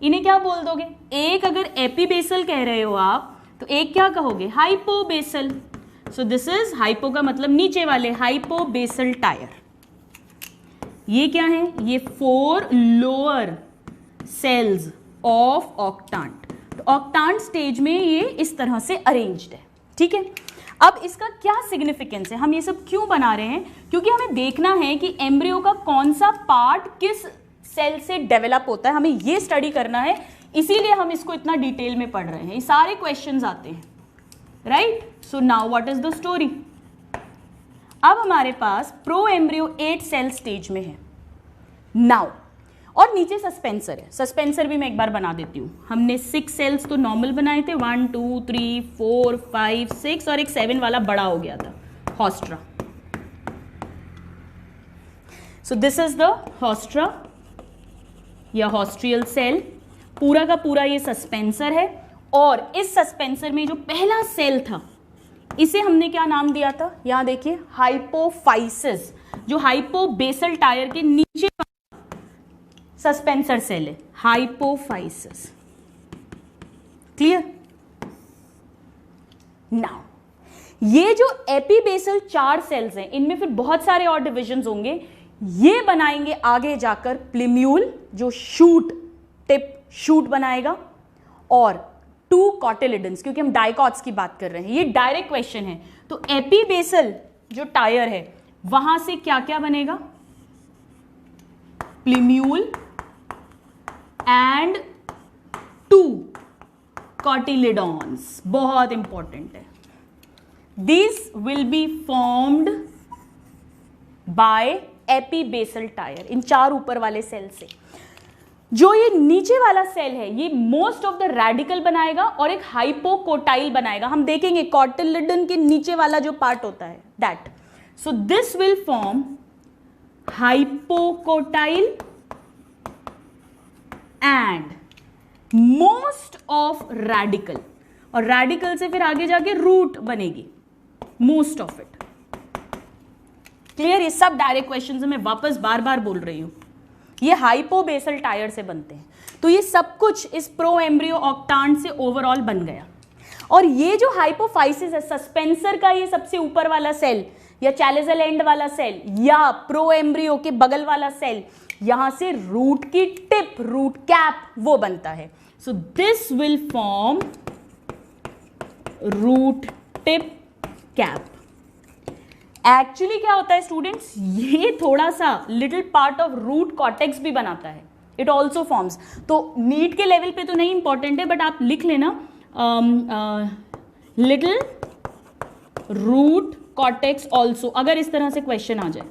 इन्हें क्या बोल दोगे? एक अगर एपीबेसल कह रहे हो आप, तो एक क्या कहोगे? Hypobasal. So this is hypo का मतलब नीचे वाले, हाइपोबेसल टायर। ये क्या है? ये 4 लोअर सेल्स ऑफ ऑक्टांट। तो ऑक्टांट स्टेज में ये इस तरह से अरेंज्ड है, ठीक है? अब इसका क्या सिग्निफिकेंस है, हम ये सब क्यों बना रहे हैं? क्योंकि हमें देखना है कि एम्ब्रियो का कौन सा पार्ट किस सेल से डेवलप होता है, हमें ये स्टडी करना है, इसीलिए हम इसको इतना डिटेल में पढ़ रहे हैं। ये सारे क्वेश्चंस आते हैं, right? So now what is the story? अब हमारे pass pro embryo 8 cell stage में है नाउ, और नीचे सस्पेंसर है। सस्पेंसर भी मैं एक बार बना देती हूँ। हमने 6 सेल्स तो नॉर्मल बनाए थे, 1 2 3 4 5 6, और एक 7 वाला बड़ा हो गया था, हॉस्ट्रा। सो दिस इज द हॉस्ट्रा या हॉस्ट्रियल सेल, पूरा का पूरा ये सस्पेंसर है, और इस सस्पेंसर में जो पहला सेल था इसे हमने क्या नाम दिया था, यहां देखिए हाइपोफाइसिस, जो हाइपोबेसल टायर के नीचे सस्पेंसर सेल है, हाइपोफाइसिस। क्लियर? नाउ ये जो एपीबेसल 4 सेल्स हैं, इनमें फिर बहुत सारे और डिविजन्स होंगे, ये बनाएंगे आगे जाकर प्लिम्यूल, जो शूट टिप शूट बनाएगा, और 2 कॉटिलिडन्स, क्योंकि हम डाइकॉट्स की बात कर रहे हैं, ये डायरेक्ट क्वेश्चन है। तो एपीबेसल जो टायर है वहां से क्या क्या बनेगा, प्लिम्यूल एंड 2 कॉटिलिडॉन्स, बहुत इंपॉर्टेंट है। These will be formed by epibasal tier, इन 4 ऊपर वाले सेल से। जो ये नीचे वाला सेल है ये मोस्ट ऑफ द रेडिकल बनाएगा और एक हाइपोकोटाइल बनाएगा। हम देखेंगे कॉटिलिडन के नीचे वाला जो पार्ट होता है that. So this will form hypocotyl and most of radical, और रेडिकल से फिर आगे जाके रूट बनेगी, मोस्ट ऑफ इट। क्लियर? ये सब डायरेक्ट क्वेश्चन मैं वापस बार बार बोल रही हूं, ये हाइपोबेसल टायर से बनते हैं। तो ये सब कुछ इस प्रो एम्ब्रियो ऑक्टांट से ओवरऑल बन गया। और ये जो हाइपोफाइसिस है, सस्पेंसर का ये सबसे ऊपर वाला सेल या चैलेजल एंड वाला सेल या प्रो एम्ब्रियो के बगल वाला सेल, यहां से रूट की टिप, रूट कैप वो बनता है। So this will form root tip cap. Actually क्या होता है स्टूडेंट्स, ये थोड़ा सा little part of root cortex भी बनाता है, इट ऑल्सो फॉर्म्स। तो नीट के लेवल पे तो नहीं इंपॉर्टेंट है, बट आप लिख लेना लिटिल रूट कॉर्टेक्स ऑल्सो, अगर इस तरह से क्वेश्चन आ जाए।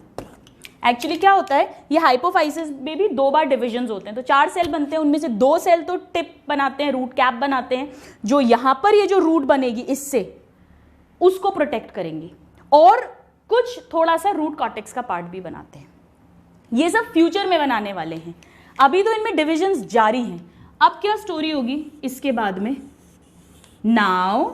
एक्चुअली क्या होता है, ये हाइपोफाइसिस में भी 2 बार डिविजन्स होते हैं, तो 4 सेल बनते हैं, उनमें से 2 सेल तो टिप बनाते हैं, रूट कैप बनाते हैं, जो यहां पर ये जो रूट बनेगी इससे उसको प्रोटेक्ट करेंगी, और कुछ थोड़ा सा रूट कॉर्टेक्स का पार्ट भी बनाते हैं। ये सब फ्यूचर में बनाने वाले हैं, अभी तो इनमें डिविजन्स जारी हैं। अब क्या स्टोरी होगी इसके बाद में, नाउ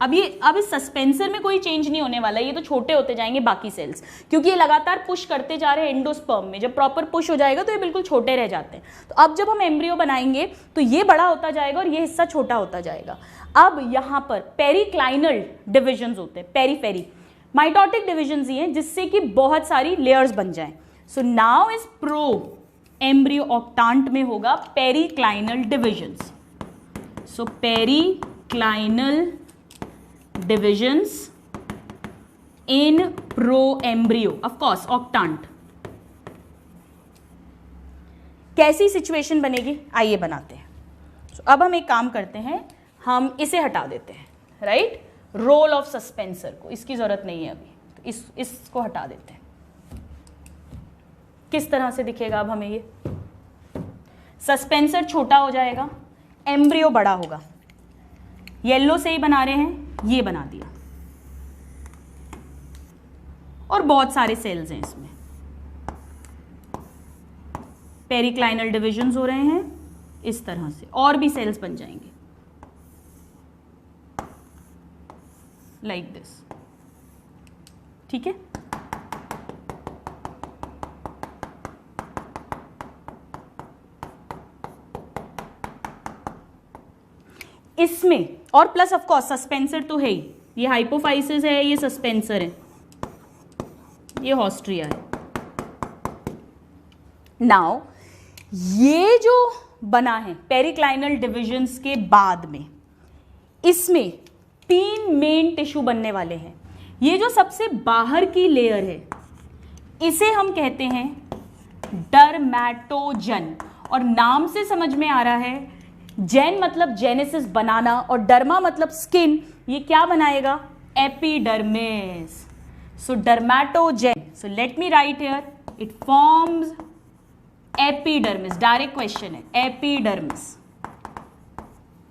अब इस सस्पेंसर में कोई चेंज नहीं होने वाला, ये तो छोटे होते जाएंगे बाकी सेल्स, क्योंकि ये लगातार पुश करते जा रहे हैं एंडोस्पर्म में। जब प्रॉपर पुश हो जाएगा तो ये बिल्कुल छोटे रह जाते हैं। तो अब जब हम एम्ब्रियो बनाएंगे तो ये बड़ा होता जाएगा और ये हिस्सा छोटा होता जाएगा। अब यहां पर पेरिक्लाइनल डिविजन्स होते हैं, पेरीफेरी माइटोटिक डिविजन्स ही हैं, जिससे कि बहुत सारी लेयर्स बन जाएं। सो नाउ इस प्रो एम्ब्रियो ऑक्टांट में होगा periclinal divisions. So periclinal divisions in proembryo, of course octant। कैसी सिचुएशन बनेगी, आइए बनाते हैं। So, अब हम एक काम करते हैं, हम इसे हटा देते हैं, राइट, रोल ऑफ सस्पेंसर को, इसकी जरूरत नहीं है अभी, तो इसको हटा देते हैं। किस तरह से दिखेगा अब हमें ये, सस्पेंसर छोटा हो जाएगा, एम्ब्रियो बड़ा होगा। येलो से ही बना रहे हैं, ये बना दिया, और बहुत सारे सेल्स हैं इसमें, पेरिक्लाइनल डिविजन्स हो रहे हैं इस तरह से, और भी सेल्स बन जाएंगे लाइक दिस। ठीक है, इसमें और प्लस ऑफ कोर्स सस्पेंसर तो है ही, ये हाइपोफाइसिस है, ये सस्पेंसर है, ये हॉस्ट्रिया है। नाउ ये जो बना है पेरिक्लाइनल डिविजन्स के बाद में, इसमें 3 मेन टिश्यू बनने वाले हैं। ये जो सबसे बाहर की लेयर है इसे हम कहते हैं डर्मैटोजन, और नाम से समझ में आ रहा है, जेन मतलब जेनेसिस बनाना, और डर्मा मतलब स्किन, ये क्या बनाएगा, epidermis. So dermatogen, so let me write here, it forms epidermis. Direct question है, एपिडर्मिस।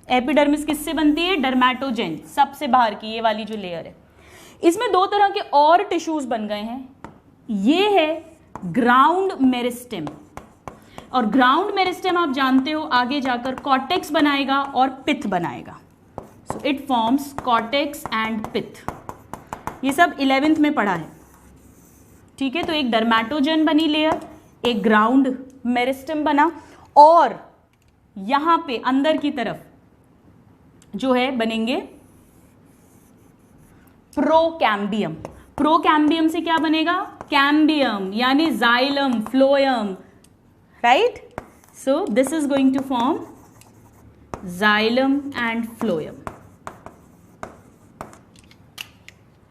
एपिडर्मिस किससे बनती है, डर्मैटोजेन, सबसे बाहर की ये वाली जो लेयर है। इसमें 2 तरह के और टिश्यूज बन गए हैं, ये है ग्राउंड मेरिस्टेम, और ग्राउंड मेरिस्टेम आप जानते हो आगे जाकर कॉर्टेक्स बनाएगा और पिथ बनाएगा। So it forms cortex and pith. ये सब 11th में पढ़ा है, ठीक है। तो एक डर्मेटोजन बनी लेयर, एक ग्राउंड मेरिस्टेम बना, और यहां पे अंदर की तरफ जो है बनेंगे प्रोकैम्बियम। प्रोकैम्बियम से क्या बनेगा? कैम्बियम, यानी xylem, phloem, right. So this is going to form xylem and phloem,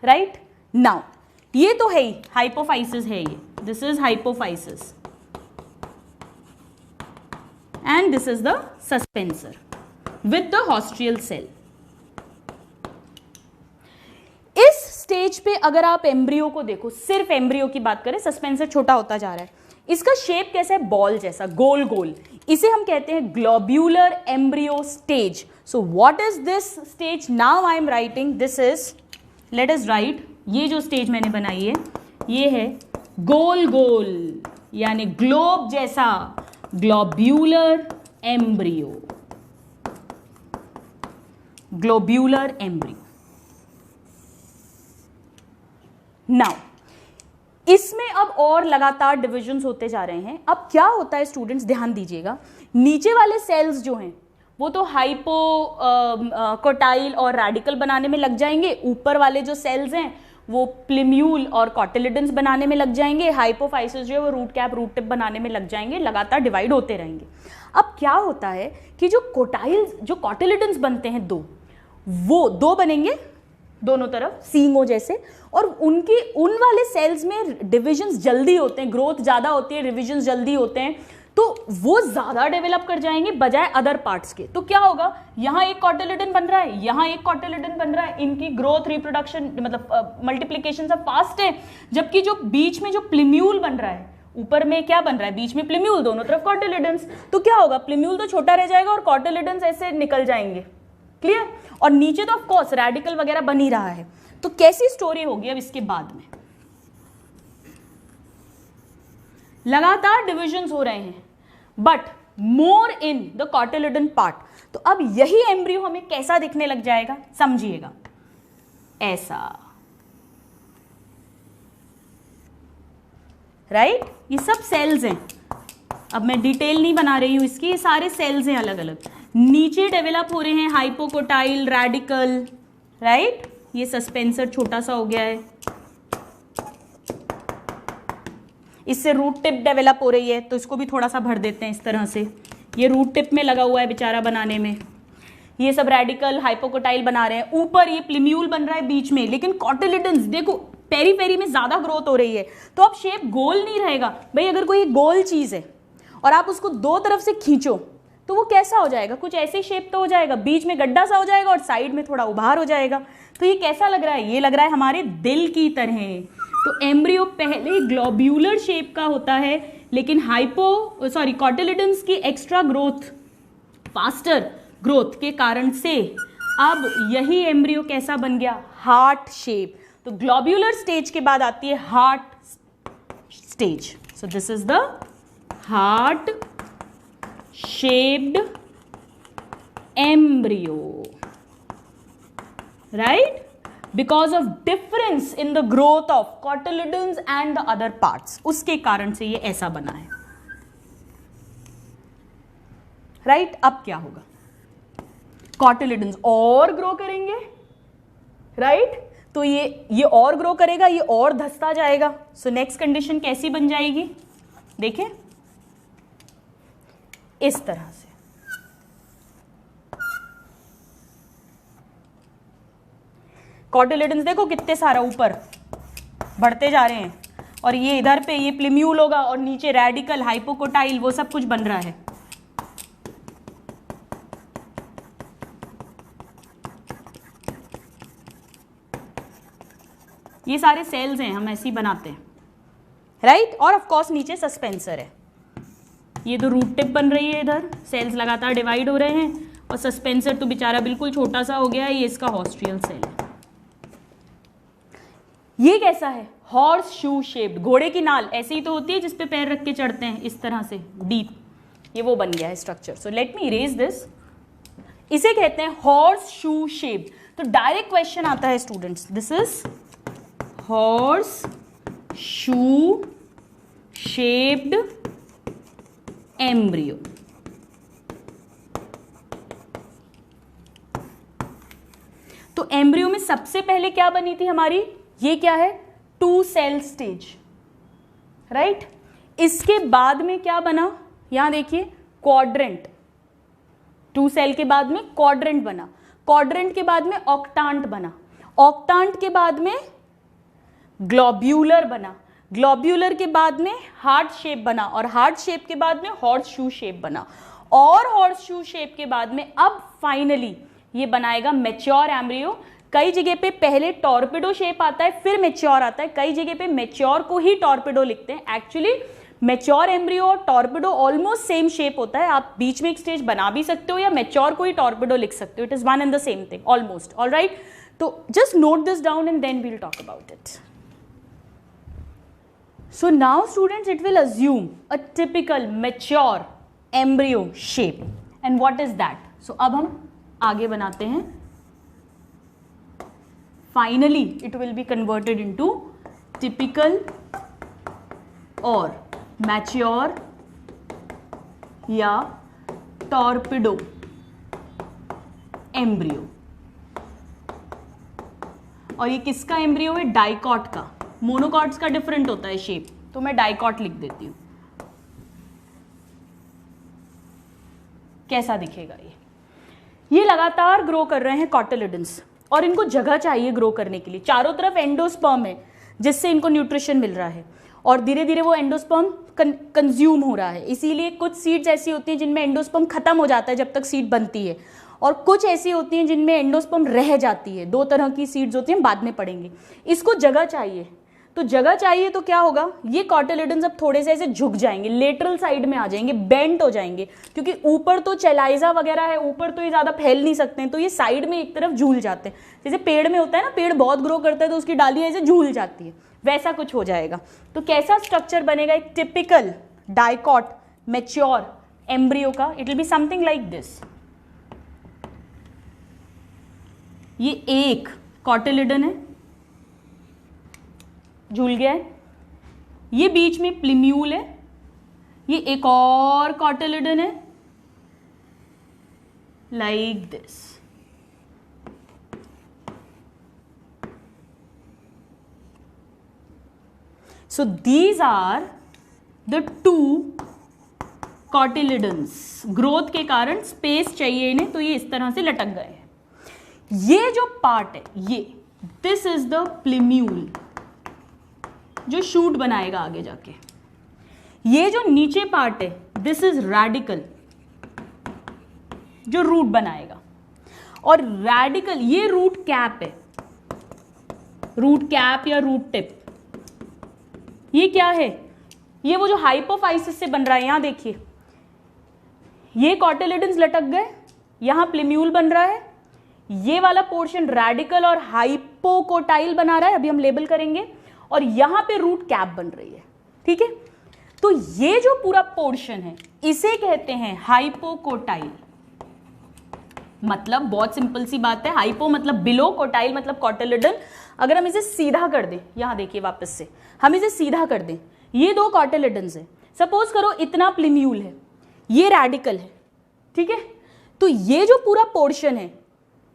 right. Now ये तो है ही, हाइपोफाइसिस है ये, this is hypophysis and this is the suspensor with the haustorial cell. इस स्टेज पे अगर आप एम्ब्रियो को देखो, सिर्फ एम्ब्रियो की बात करें, सस्पेंसर छोटा होता जा रहा है, इसका शेप कैसा है? बॉल जैसा, गोल गोल। इसे हम कहते हैं globular embryo stage. So what is this stage? Now I am writing, this is, late us right, ये जो स्टेज मैंने बनाई है ये है गोल गोल, यानी ग्लोब जैसा, globular embryo, globular embryo. Now इसमें अब और लगातार डिविजन्स होते जा रहे हैं। अब क्या होता है स्टूडेंट्स, ध्यान दीजिएगा, नीचे वाले सेल्स जो हैं वो तो हाइपो कोटाइल और रेडिकल बनाने में लग जाएंगे, ऊपर वाले जो सेल्स हैं वो प्लिम्यूल और कॉटिलिडन्स बनाने में लग जाएंगे, हाइपोफाइसिस जो है वो रूट कैप, रूट टिप बनाने में लग जाएंगे, लगातार डिवाइड होते रहेंगे। अब क्या होता है कि जो कोटाइल्स, जो कॉटिलिडन्स बनते हैं वो दो बनेंगे दोनों तरफ सींगों जैसे, और उनकी उन वाले सेल्स में डिविजन्स जल्दी होते हैं, ग्रोथ ज़्यादा होती है, डिविजन्स जल्दी होते हैं, तो वो ज़्यादा डेवलप कर जाएंगे बजाय अदर पार्ट्स के। तो क्या होगा, यहाँ एक कॉटिलिडन बन रहा है, यहाँ एक कॉटिलिडन बन रहा है, इनकी ग्रोथ, रिप्रोडक्शन, मतलब मल्टीप्लिकेशन सब फास्ट है, जबकि जो बीच में जो प्लिम्यूल बन रहा है, ऊपर में क्या बन रहा है, बीच में प्लिम्यूल, दोनों तरफ कॉटिलिडन्स, तो क्या होगा, प्लिम्यूल तो छोटा रह जाएगा और कॉटिलिडन्स ऐसे निकल जाएंगे, क्लियर। और नीचे तो ऑफ कोर्स रेडिकल वगैरह बन ही रहा है। तो कैसी स्टोरी होगी अब इसके बाद में, लगातार डिविजन्स हो रहे हैं but more in the cotyledon part. तो अब यही एम्ब्रियो हमें कैसा दिखने लग जाएगा, समझिएगा, ऐसा, राइट। ये सब सेल्स हैं, अब मैं डिटेल नहीं बना रही हूं इसकी, ये सारे सेल्स हैं अलग अलग, नीचे डेवलप हो रहे हैं हाइपोकोटाइल, रेडिकल, राइट। ये सस्पेंसर छोटा सा हो गया है, इससे रूट टिप डेवलप हो रही है, तो इसको भी थोड़ा सा भर देते हैं इस तरह से, ये रूट टिप में लगा हुआ है बेचारा बनाने में। ये सब रेडिकल हाइपोकोटाइल बना रहे हैं, ऊपर ये प्लिम्यूल बन रहा है बीच में, लेकिन कॉटिलिडन्स देखो पेरी पेरी में ज्यादा ग्रोथ हो रही है, तो अब शेप गोल नहीं रहेगा भाई। अगर कोई गोल चीज है और आप उसको दो तरफ से खींचो तो वो कैसा हो जाएगा, कुछ ऐसे शेप तो हो जाएगा, बीच में गड्ढा सा हो जाएगा और साइड में थोड़ा उभार हो जाएगा। तो ये कैसा लग रहा है, ये लग रहा है हमारे दिल की तरह। तो एम्ब्रियो पहले ग्लोब्यूलर शेप का होता है, लेकिन कॉटिलिडन्स की एक्स्ट्रा ग्रोथ, फास्टर ग्रोथ के कारण से अब यही एम्ब्रियो कैसा बन गया, हार्ट शेप। तो ग्लोब्यूलर स्टेज के बाद आती है heart stage. So this is the heart shaped embryo, right, because of difference in the growth of cotyledons and the other parts, उसके कारण से ये ऐसा बना है, right। अब क्या होगा, cotyledons और ग्रो करेंगे, right, तो ये और ग्रो करेगा, ये और धंसता जाएगा। सो नेक्स्ट कंडीशन कैसी बन जाएगी, देखें इस तरह से, कॉटिलिडन्स देखो कितने सारा ऊपर बढ़ते जा रहे हैं, और ये इधर पे ये प्लिम्यूल होगा और नीचे रेडिकल, हाइपोकोटाइल, वो सब कुछ बन रहा है। ये सारे सेल्स हैं, हम ऐसे ही बनाते हैं, राइट। और ऑफ कोर्स नीचे सस्पेंसर है, ये तो रूट टिप बन रही है, इधर सेल्स लगातार डिवाइड हो रहे हैं, और सस्पेंसर तो बेचारा बिल्कुल छोटा सा हो गया है, ये इसका हॉस्ट्रियल सेल है। ये कैसा है? हॉर्स शू शेप्ड, घोड़े की नाल ऐसे ही तो होती है जिसपे पैर रख के चढ़ते हैं इस तरह से डीप, ये वो बन गया है structure. So let me erase this, इसे कहते हैं हॉर्स शू शेप्ड। तो डायरेक्ट क्वेश्चन आता है students, this is horse shoe shaped embryo. तो एम्ब्रियो में सबसे पहले क्या बनी थी हमारी? ये क्या है? 2 सेल स्टेज, राइट। इसके बाद में क्या बना? यहां देखिए क्वाड्रेंट, 2 सेल के बाद में क्वाड्रेंट बना, क्वाड्रेंट के बाद में ऑक्टांट बना, ऑक्टांट के बाद में ग्लोब्यूलर बना, ग्लोब्यूलर के बाद में हार्ट शेप बना, और हार्ट शेप के बाद में हॉर्स शू शेप बना, और हॉर्स शू शेप के बाद में अब फाइनली ये बनाएगा मैच्योर एम्ब्रियो। कई जगह पे पहले टॉर्पेडो शेप आता है फिर मैच्योर आता है, कई जगह पे मैच्योर को ही टॉर्पेडो लिखते हैं। एक्चुअली मैच्योर एम्ब्रियो और टॉर्पेडो ऑलमोस्ट सेम शेप होता है, आप बीच में एक स्टेज बना भी सकते हो या मैच्योर को ही टॉर्पेडो लिख सकते हो, it is one and the same thing almost. Alright, तो just note this down and then we will talk about it. So now students, it will assume a typical mature embryo shape, and what is that? So अब हम आगे बनाते हैं। Finally it will be converted into typical or mature या torpedo embryo। और ये किसका embryo है? डाइकॉट का। मोनोकॉट्स का डिफरेंट होता है शेप, तो मैं डाइकॉट लिख देती हूं। कैसा दिखेगा ये लगातार ग्रो कर रहे हैं कॉटिलिडन्स, और इनको जगह चाहिए ग्रो करने के लिए। चारों तरफ एंडोस्पर्म है जिससे इनको न्यूट्रिशन मिल रहा है, और धीरे धीरे वो एंडोस्पर्म कंज्यूम हो रहा है। इसीलिए कुछ सीड्स ऐसी होती हैं जिनमें एंडोस्पर्म खत्म हो जाता है जब तक सीड बनती है, और कुछ ऐसी होती हैं जिनमें एंडोस्पर्म रह जाती है। 2 तरह की सीड्स होती हैं, बाद में पढ़ेंगे। इसको जगह चाहिए, तो जगह चाहिए तो क्या होगा? ये कॉटिलिडन्स अब थोड़े से ऐसे झुक जाएंगे, लेटरल साइड में आ जाएंगे, बेंट हो जाएंगे, क्योंकि ऊपर तो चेलाइजा वगैरह है, ऊपर तो ये ज्यादा फैल नहीं सकते हैं, तो ये साइड में एक तरफ झूल जाते हैं। जैसे पेड़ में होता है ना, पेड़ बहुत ग्रो करता है तो उसकी डालियां ऐसे झूल जाती है, वैसा कुछ हो जाएगा। तो कैसा स्ट्रक्चर बनेगा एक टिपिकल डाइकॉट मैच्योर एम्ब्रियो का? It will be something like this. ये एक कॉटिलिडन है, झूल गया है, ये बीच में प्लिम्यूल है, ये एक और कॉटिलिडन है like this. So these are the 2 cotyledons. Growth के कारण स्पेस चाहिए इन्हें, तो ये इस तरह से लटक गए हैं। ये जो पार्ट है ये, दिस इज द प्लिम्यूल जो शूट बनाएगा आगे जाके। ये जो नीचे पार्ट है दिस इज रेडिकल जो रूट बनाएगा, और रेडिकल ये रूट कैप है, रूट कैप या रूट टिप। ये क्या है? ये वो जो हाइपोफाइसिस से बन रहा है, यहां देखिए ये कॉटिलिडन्स लटक गए, यहां प्लिम्यूल बन रहा है, ये वाला पोर्शन रेडिकल और हाइपोकोटाइल बना रहा है, अभी हम लेबल करेंगे, और यहां पे रूट कैप बन रही है। ठीक है, तो ये जो पूरा पोर्शन है इसे कहते हैं हाइपोकोटाइल। मतलब बहुत सिंपल सी बात है, हाइपो मतलब बिलो, कोटाइल मतलब कॉटिलिडन। अगर हम इसे सीधा कर दें, यहां देखिए वापस से हम इसे सीधा कर दें, ये 2 कॉटिलिडन्स है, सपोज करो इतना प्लिम्यूल है, ये रेडिकल है। ठीक है, तो ये जो पूरा पोर्शन है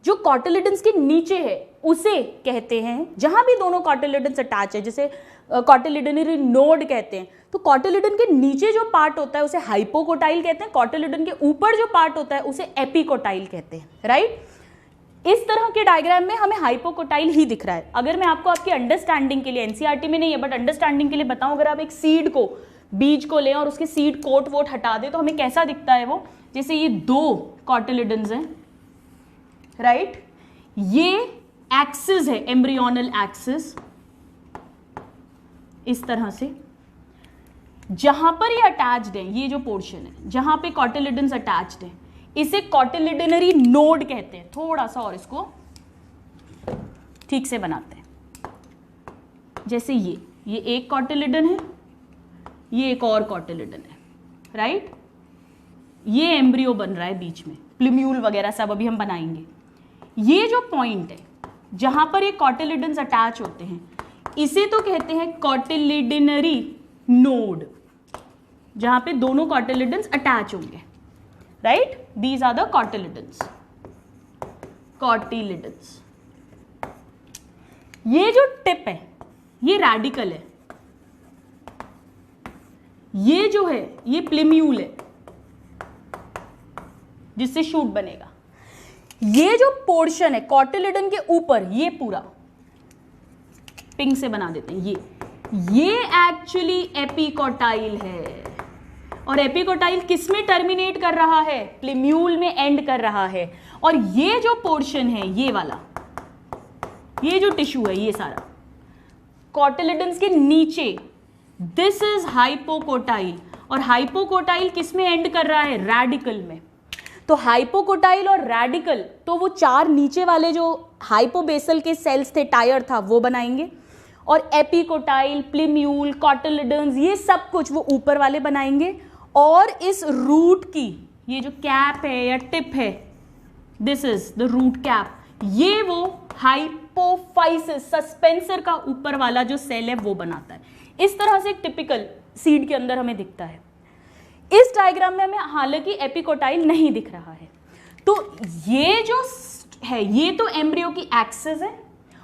जो कॉटिलिडन्स के नीचे है उसे कहते हैं, जहां भी दोनों कॉटिलिडन्स अटैच है, जिसे कॉटिलिडनरी नोड कहते हैं। तो कॉटिलिडन के नीचे जो पार्ट होता है उसे हाइपोकोटाइल कहते हैं, कॉटिलिडन के ऊपर जो पार्ट होता है उसे एपिकोटाइल कहते हैं। राइट, इस तरह के डायग्राम में हमें हाइपोकोटाइल ही दिख रहा है। अगर मैं आपको आपकी अंडरस्टैंडिंग के लिए, एनसीईआरटी में नहीं है बट अंडरस्टैंडिंग के लिए बताऊं, अगर आप एक सीड को, बीज को लें और उसके सीड कोट वोट हटा दें तो हमें कैसा दिखता है वो? जैसे ये 2 कॉटिलिडन्स हैं, राइट, ये एक्सिस है, एम्ब्रियोनल एक्सिस, इस तरह से। जहां पर ये अटैच्ड है, ये जो पोर्शन है जहां पे कॉटिलिडन्स अटैच्ड है, इसे कॉटिलिडनरी नोड कहते हैं। थोड़ा सा और इसको ठीक से बनाते हैं। जैसे ये एक कॉटिलिडन है, ये एक और कॉटिलिडन है, राइट। ये एम्ब्रियो बन रहा है बीच में, प्लूम्यूल वगैरह सब अभी हम बनाएंगे। ये जो पॉइंट है जहां पर ये कॉटिलिडन्स अटैच होते हैं, इसे तो कहते हैं कॉटिलिडिनरी नोड, जहां पे दोनों कॉटिलिडन्स अटैच होंगे, right. These are the cotyledons. ये जो टिप है ये रेडिकल है, ये जो है ये प्लूम्यूल है जिससे शूट बनेगा। ये जो पोर्शन है कॉटिलिडन के ऊपर, ये पूरा पिंक से बना देते हैं, ये एक्चुअली एपिकोटाइल है। और एपिकोटाइल किस में टर्मिनेट कर रहा है? प्लूम्यूल में एंड कर रहा है। और ये जो पोर्शन है, ये वाला, ये जो टिश्यू है, ये सारा कॉटिलिडन्स के नीचे, दिस इज हाइपोकोटाइल। और हाइपोकोटाइल किस में एंड कर रहा है? रेडिकल में। तो हाइपोकोटाइल और रेडिकल, तो वो चार नीचे वाले जो हाइपोबेसल के सेल्स थे, टायर था, वो बनाएंगे। और एपिकोटाइल, प्लूम्यूल, कॉटिलिडन्स, ये सब कुछ वो ऊपर वाले बनाएंगे। और इस रूट की ये जो कैप है या टिप है, this is the root cap, ये वो हाइपोफाइसिस, सस्पेंसर का ऊपर वाला जो सेल है वो बनाता है। इस तरह से एक टिपिकल सीड के अंदर हमें दिखता है। इस डायग्राम में हमें हालांकि एपिकोटाइल नहीं दिख रहा है। तो ये जो है, ये तो एम्ब्रियो की एक्सिस है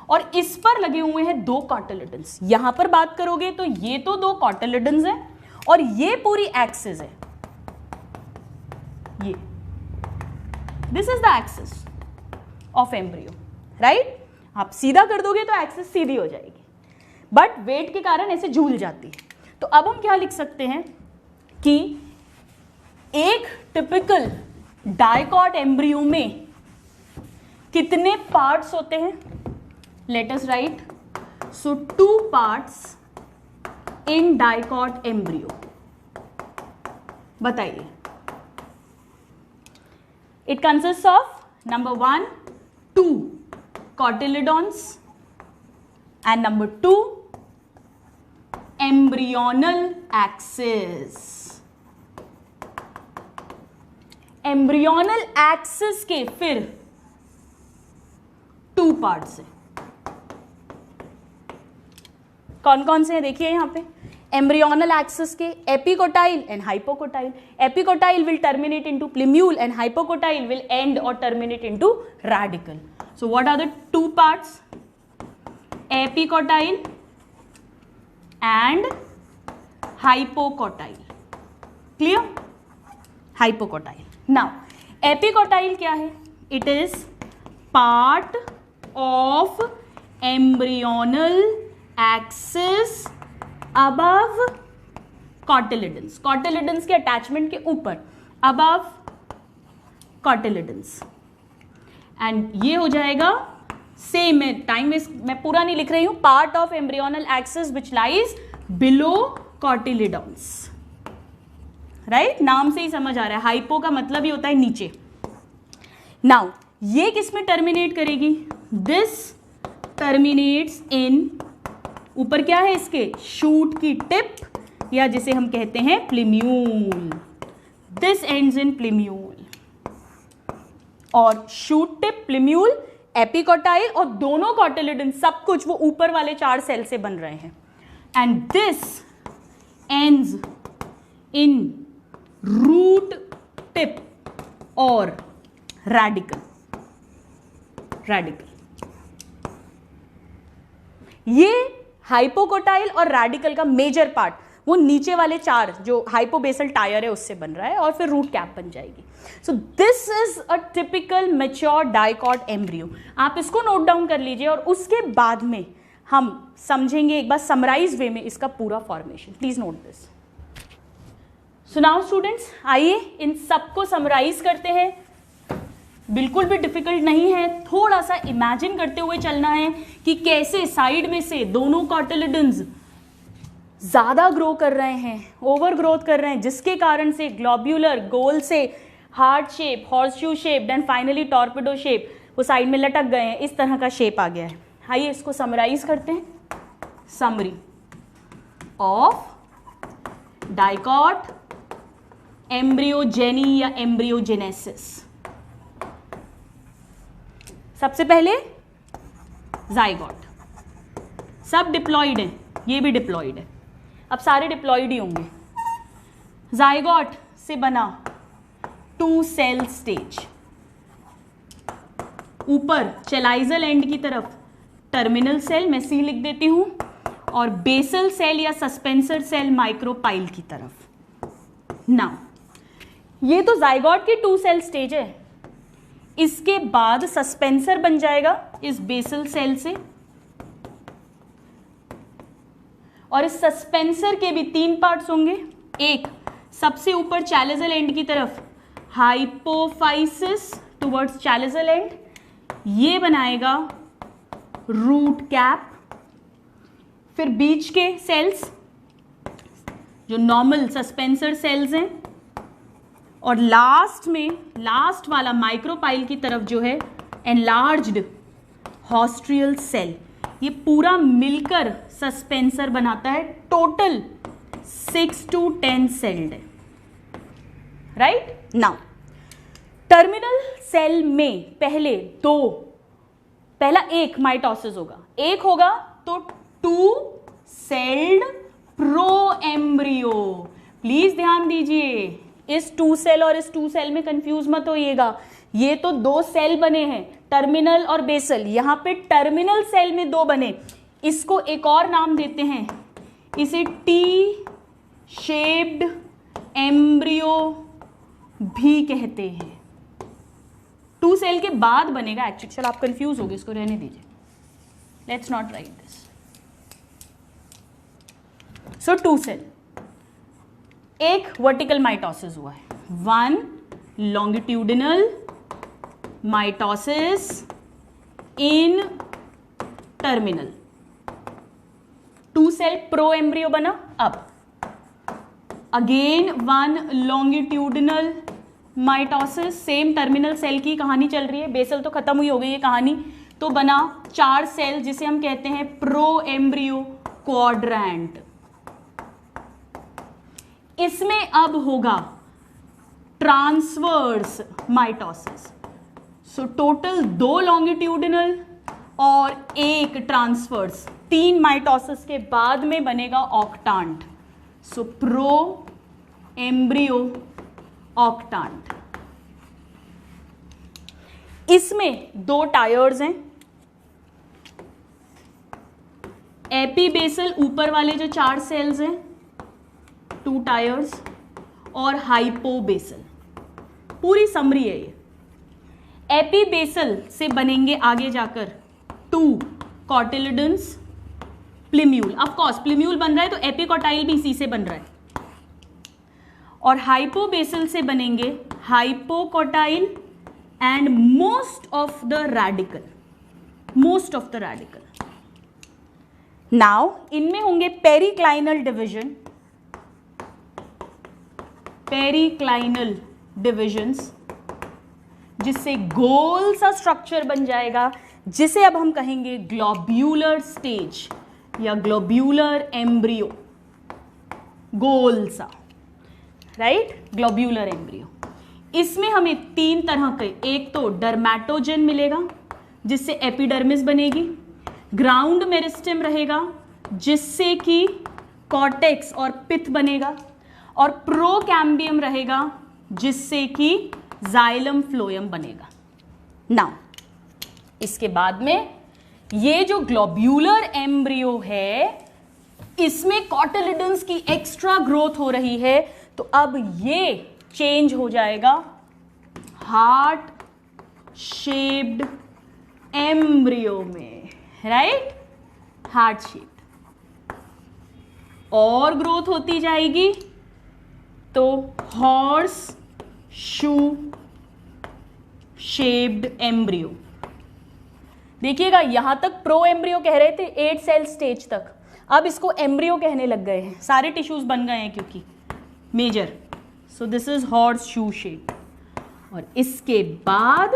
और इस पर लगे हुए हैं दो कॉटिलिडन्स। यहां पर बात करोगे तो ये तो दो कॉटिलिडन्स हैं और ये पूरी एक्सिस है, ये this is the axis of embryo, right. आप सीधा कर दोगे तो एक्सिस सीधी हो जाएगी, बट वेट के कारण ऐसे झूल जाती है। तो अब हम क्या लिख सकते हैं कि एक टिपिकल डाइकॉट एम्ब्रियो में कितने पार्ट्स होते हैं? Let us write. So 2 parts in dicot embryo. बताइए। It consist of number 1 2 cotyledons and number 2 embryonal axis। Embryonal axis के फिर 2 पार्ट्स हैं। कौन कौन से हैं देखिए यहां पे। एम्ब्रियोनल एक्सिस के epicotyl and hypocotyl. Epicotyl will terminate into plumule and hypocotyl will end और terminate into radicle. So what are the 2 parts? Epicotyle and hypocotyle. Clear? Hypocotyle. Now, epicotyle क्या है? It is part of embryonal axis above cotyledons. Cotyledons के attachment के ऊपर, above cotyledons. And ये हो जाएगा same है, टाइम वेस्ट मैं पूरा नहीं लिख रही हूं, part of embryonal axis which lies below cotyledons, right. नाम से ही समझ आ रहा है, हाइपो का मतलब ही होता है नीचे। नाउ ये किस में टर्मिनेट करेगी? दिस टर्मिनेट्स इन, ऊपर क्या है इसके? शूट की टिप, या जिसे हम कहते हैं plumule. This ends in plumule. और शूट टिप, प्लूम्यूल, एपिकोटाइल और दोनों कॉटिलिडन, सब कुछ वो ऊपर वाले 4 सेल से बन रहे हैं। And this ends in root tip और रेडिकल। ये हाइपोकोटाइल और रेडिकल का मेजर पार्ट वो नीचे वाले 4 जो हाइपोबेसल टायर है उससे बन रहा है, और फिर रूट कैप बन जाएगी। सो this is a typical mature dicot embryo. आप इसको नोट डाउन कर लीजिए और उसके बाद में हम समझेंगे एक बार समराइज वे में इसका पूरा formation. Please note this. So now students, आइए इन सबको समराइज करते हैं। बिल्कुल भी डिफिकल्ट नहीं है, थोड़ा सा इमेजिन करते हुए चलना है कि कैसे साइड में से दोनों कॉटिलिडन्स ज़्यादा ग्रो कर रहे हैं, ओवर ग्रोथ कर रहे हैं, जिसके कारण से ग्लोब्यूलर गोल से heart shape, horseshoe shape, then finally torpedo shape, वो साइड में लटक गए हैं, इस तरह का शेप आ गया है। आइए इसको समराइज करते हैं। समरी ऑफ डाइकॉट एम्ब्रियोजेनी या एम्ब्रियोजेनेसिस। सबसे पहले जाइगोट, सब डिप्लॉइड है, ये भी डिप्लॉइड है, अब सारे डिप्लॉइड ही होंगे। जाइगोट से बना 2 सेल स्टेज, ऊपर चेलाइजल एंड की तरफ टर्मिनल सेल, मैं सी लिख देती हूं, और बेसल सेल या सस्पेंसर सेल माइक्रोपाइल की तरफ। नाउ ये तो जाइगोट की 2 सेल स्टेज है, इसके बाद सस्पेंसर बन जाएगा इस बेसल सेल से, और इस सस्पेंसर के भी 3 पार्ट्स होंगे। एक सबसे ऊपर चैलेजल एंड की तरफ हाइपोफाइसिस टुवर्ड्स चैलेजल एंड, ये बनाएगा रूट कैप। फिर बीच के सेल्स जो नॉर्मल सस्पेंसर सेल्स हैं, और लास्ट में लास्ट वाला माइक्रोपाइल की तरफ जो है एनलार्ज्ड हॉस्ट्रियल सेल, ये पूरा मिलकर सस्पेंसर बनाता है। टोटल 6 to 10 सेल्ड है, राइट। नाउ टर्मिनल सेल में पहला एक माइटोसिस होगा, एक होगा तो 2 सेल्ड प्रो एम्ब्रियो। प्लीज ध्यान दीजिए, इस 2 सेल और इस 2 सेल में कंफ्यूज मत होइएगा, ये तो 2 सेल बने हैं, टर्मिनल और बेसल। यहां पे टर्मिनल सेल में 2 बने, इसको एक और नाम देते हैं, इसे टी शेप्ड एम्ब्रियो भी कहते हैं। 2 सेल के बाद बनेगा एक्चुअली, चलो आप कंफ्यूज हो गए, इसको रहने दीजिए, let's not write this. So 2 cell, एक वर्टिकल माइटोसिस हुआ है, 1 longitudinal mitosis in terminal, 2 cell pro embryo बना। अब again 1 longitudinal mitosis, same terminal cell की कहानी चल रही है, बेसल तो खत्म हुई हो गई है कहानी, तो बना 4 सेल जिसे हम कहते हैं प्रो एम्ब्रियो क्वाड्रेंट। इसमें अब होगा transverse mitosis. So total 2 longitudinal और 1 ट्रांसवर्स, 3 माइटोसिस के बाद में बनेगा ऑक्टांट। सो प्रो एम्ब्रियो ऑक्टांट। इसमें 2 टायर्स हैं, एपीबेसल ऊपर वाले जो 4 सेल्स हैं 2 टायर्स, और हाइपोबेसल। पूरी समरी है ये। एपीबेसल से बनेंगे आगे जाकर 2 कॉटिलिडन्स, प्लिम्यूल, ऑफ कोर्स प्लिम्यूल बन रहा है तो एपिकोटाइल भी इसी से बन रहा है, और हाइपोबेसल से बनेंगे hypocotyl and most of the radical. Now इनमें होंगे पेरिक्लाइनल डिविजन्स, जिससे गोल सा स्ट्रक्चर बन जाएगा, जिसे अब हम कहेंगे ग्लोब्यूलर स्टेज या ग्लोब्यूलर एम्ब्रियो। गोल सा, राइट, ग्लोब्यूलर एम्ब्रियो। इसमें हमें 3 तरह के, एक तो डर्मेटोजन मिलेगा जिससे एपिडर्मिस बनेगी, ग्राउंड मेरिस्टेम रहेगा जिससे कि कॉर्टेक्स और पिथ बनेगा, और प्रोकैम्बियम रहेगा जिससे कि जाइलम फ्लोएम बनेगा। नाउ इसके बाद में ये जो ग्लोब्यूलर एम्ब्रियो है, इसमें कॉटिलिडन्स की एक्स्ट्रा ग्रोथ हो रही है, तो अब ये चेंज हो जाएगा हार्ट शेप्ड एम्ब्रियो में, राइट, हार्ट शेप्ड, और ग्रोथ होती जाएगी तो हॉर्स शू शेप्ड एम्ब्रियो। देखिएगा यहां तक प्रो एम्ब्रियो कह रहे थे 8 सेल स्टेज तक, अब इसको एम्ब्रियो कहने लग गए हैं, सारे टिश्यूज बन गए हैं क्योंकि major. So this is horseshoe shape, और इसके बाद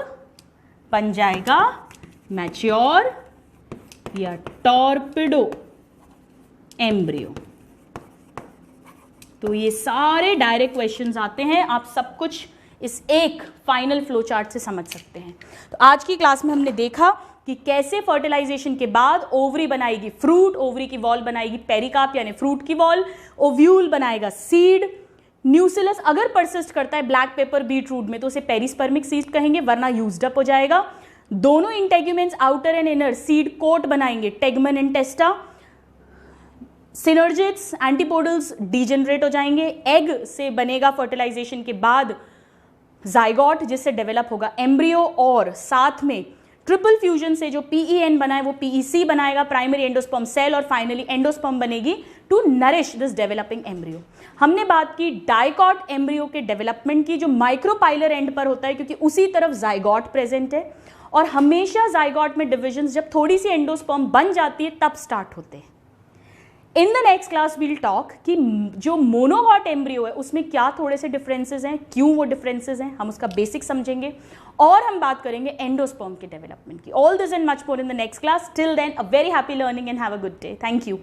बन जाएगा मैच्योर या टॉर्पिडो एम्ब्रियो। तो ये सारे डायरेक्ट क्वेश्चंस आते हैं, आप सब कुछ इस एक फाइनल फ्लो चार्ट से समझ सकते हैं। तो आज की क्लास में हमने देखा कि कैसे फर्टिलाइजेशन के बाद ओवरी बनाएगी फ्रूट, ओवरी की वॉल बनाएगी पेरिकार्प यानी फ्रूट की वॉल, ओव्यूल बनाएगा सीड, न्यूसिलस अगर परसिस्ट करता है ब्लैक पेपर बीटरूट में तो उसे पेरिस्पर्मिक सीड कहेंगे, वरना यूज्ड अप हो जाएगा। दोनों integuments outer and inner seed coat बनाएंगे, tegmen and testa. Synergids antipodals degenerate हो जाएंगे। एग से बनेगा फर्टिलाइजेशन के बाद जाइगोट जिससे डेवलप होगा एम्ब्रियो, और साथ में ट्रिपल फ्यूजन से जो PEN बना है वो PEC बनाएगा प्राइमरी एंडोस्पर्म सेल, और फाइनली एंडोस्पर्म बनेगी to nourish this developing embryo. हमने बात की डाइकॉट एम्ब्रियो के डेवलपमेंट की जो माइक्रोपाइलर एंड पर होता है क्योंकि उसी तरफ जाइगोट प्रेजेंट है, और हमेशा जाइगोट में डिविजन्स जब थोड़ी सी एंडोस्पर्म बन जाती है तब स्टार्ट होते हैं। In the next class we'll talk कि जो मोनोगॉट एम्ब्रियो है उसमें क्या थोड़े से डिफरेंसेस हैं, क्यों वो डिफरेंसेस हैं, हम उसका बेसिक समझेंगे, और हम बात करेंगे एंडोस्पर्म के डेवलपमेंट की। All this and much more in the next class. Till then a very happy learning and have a good day. Thank you.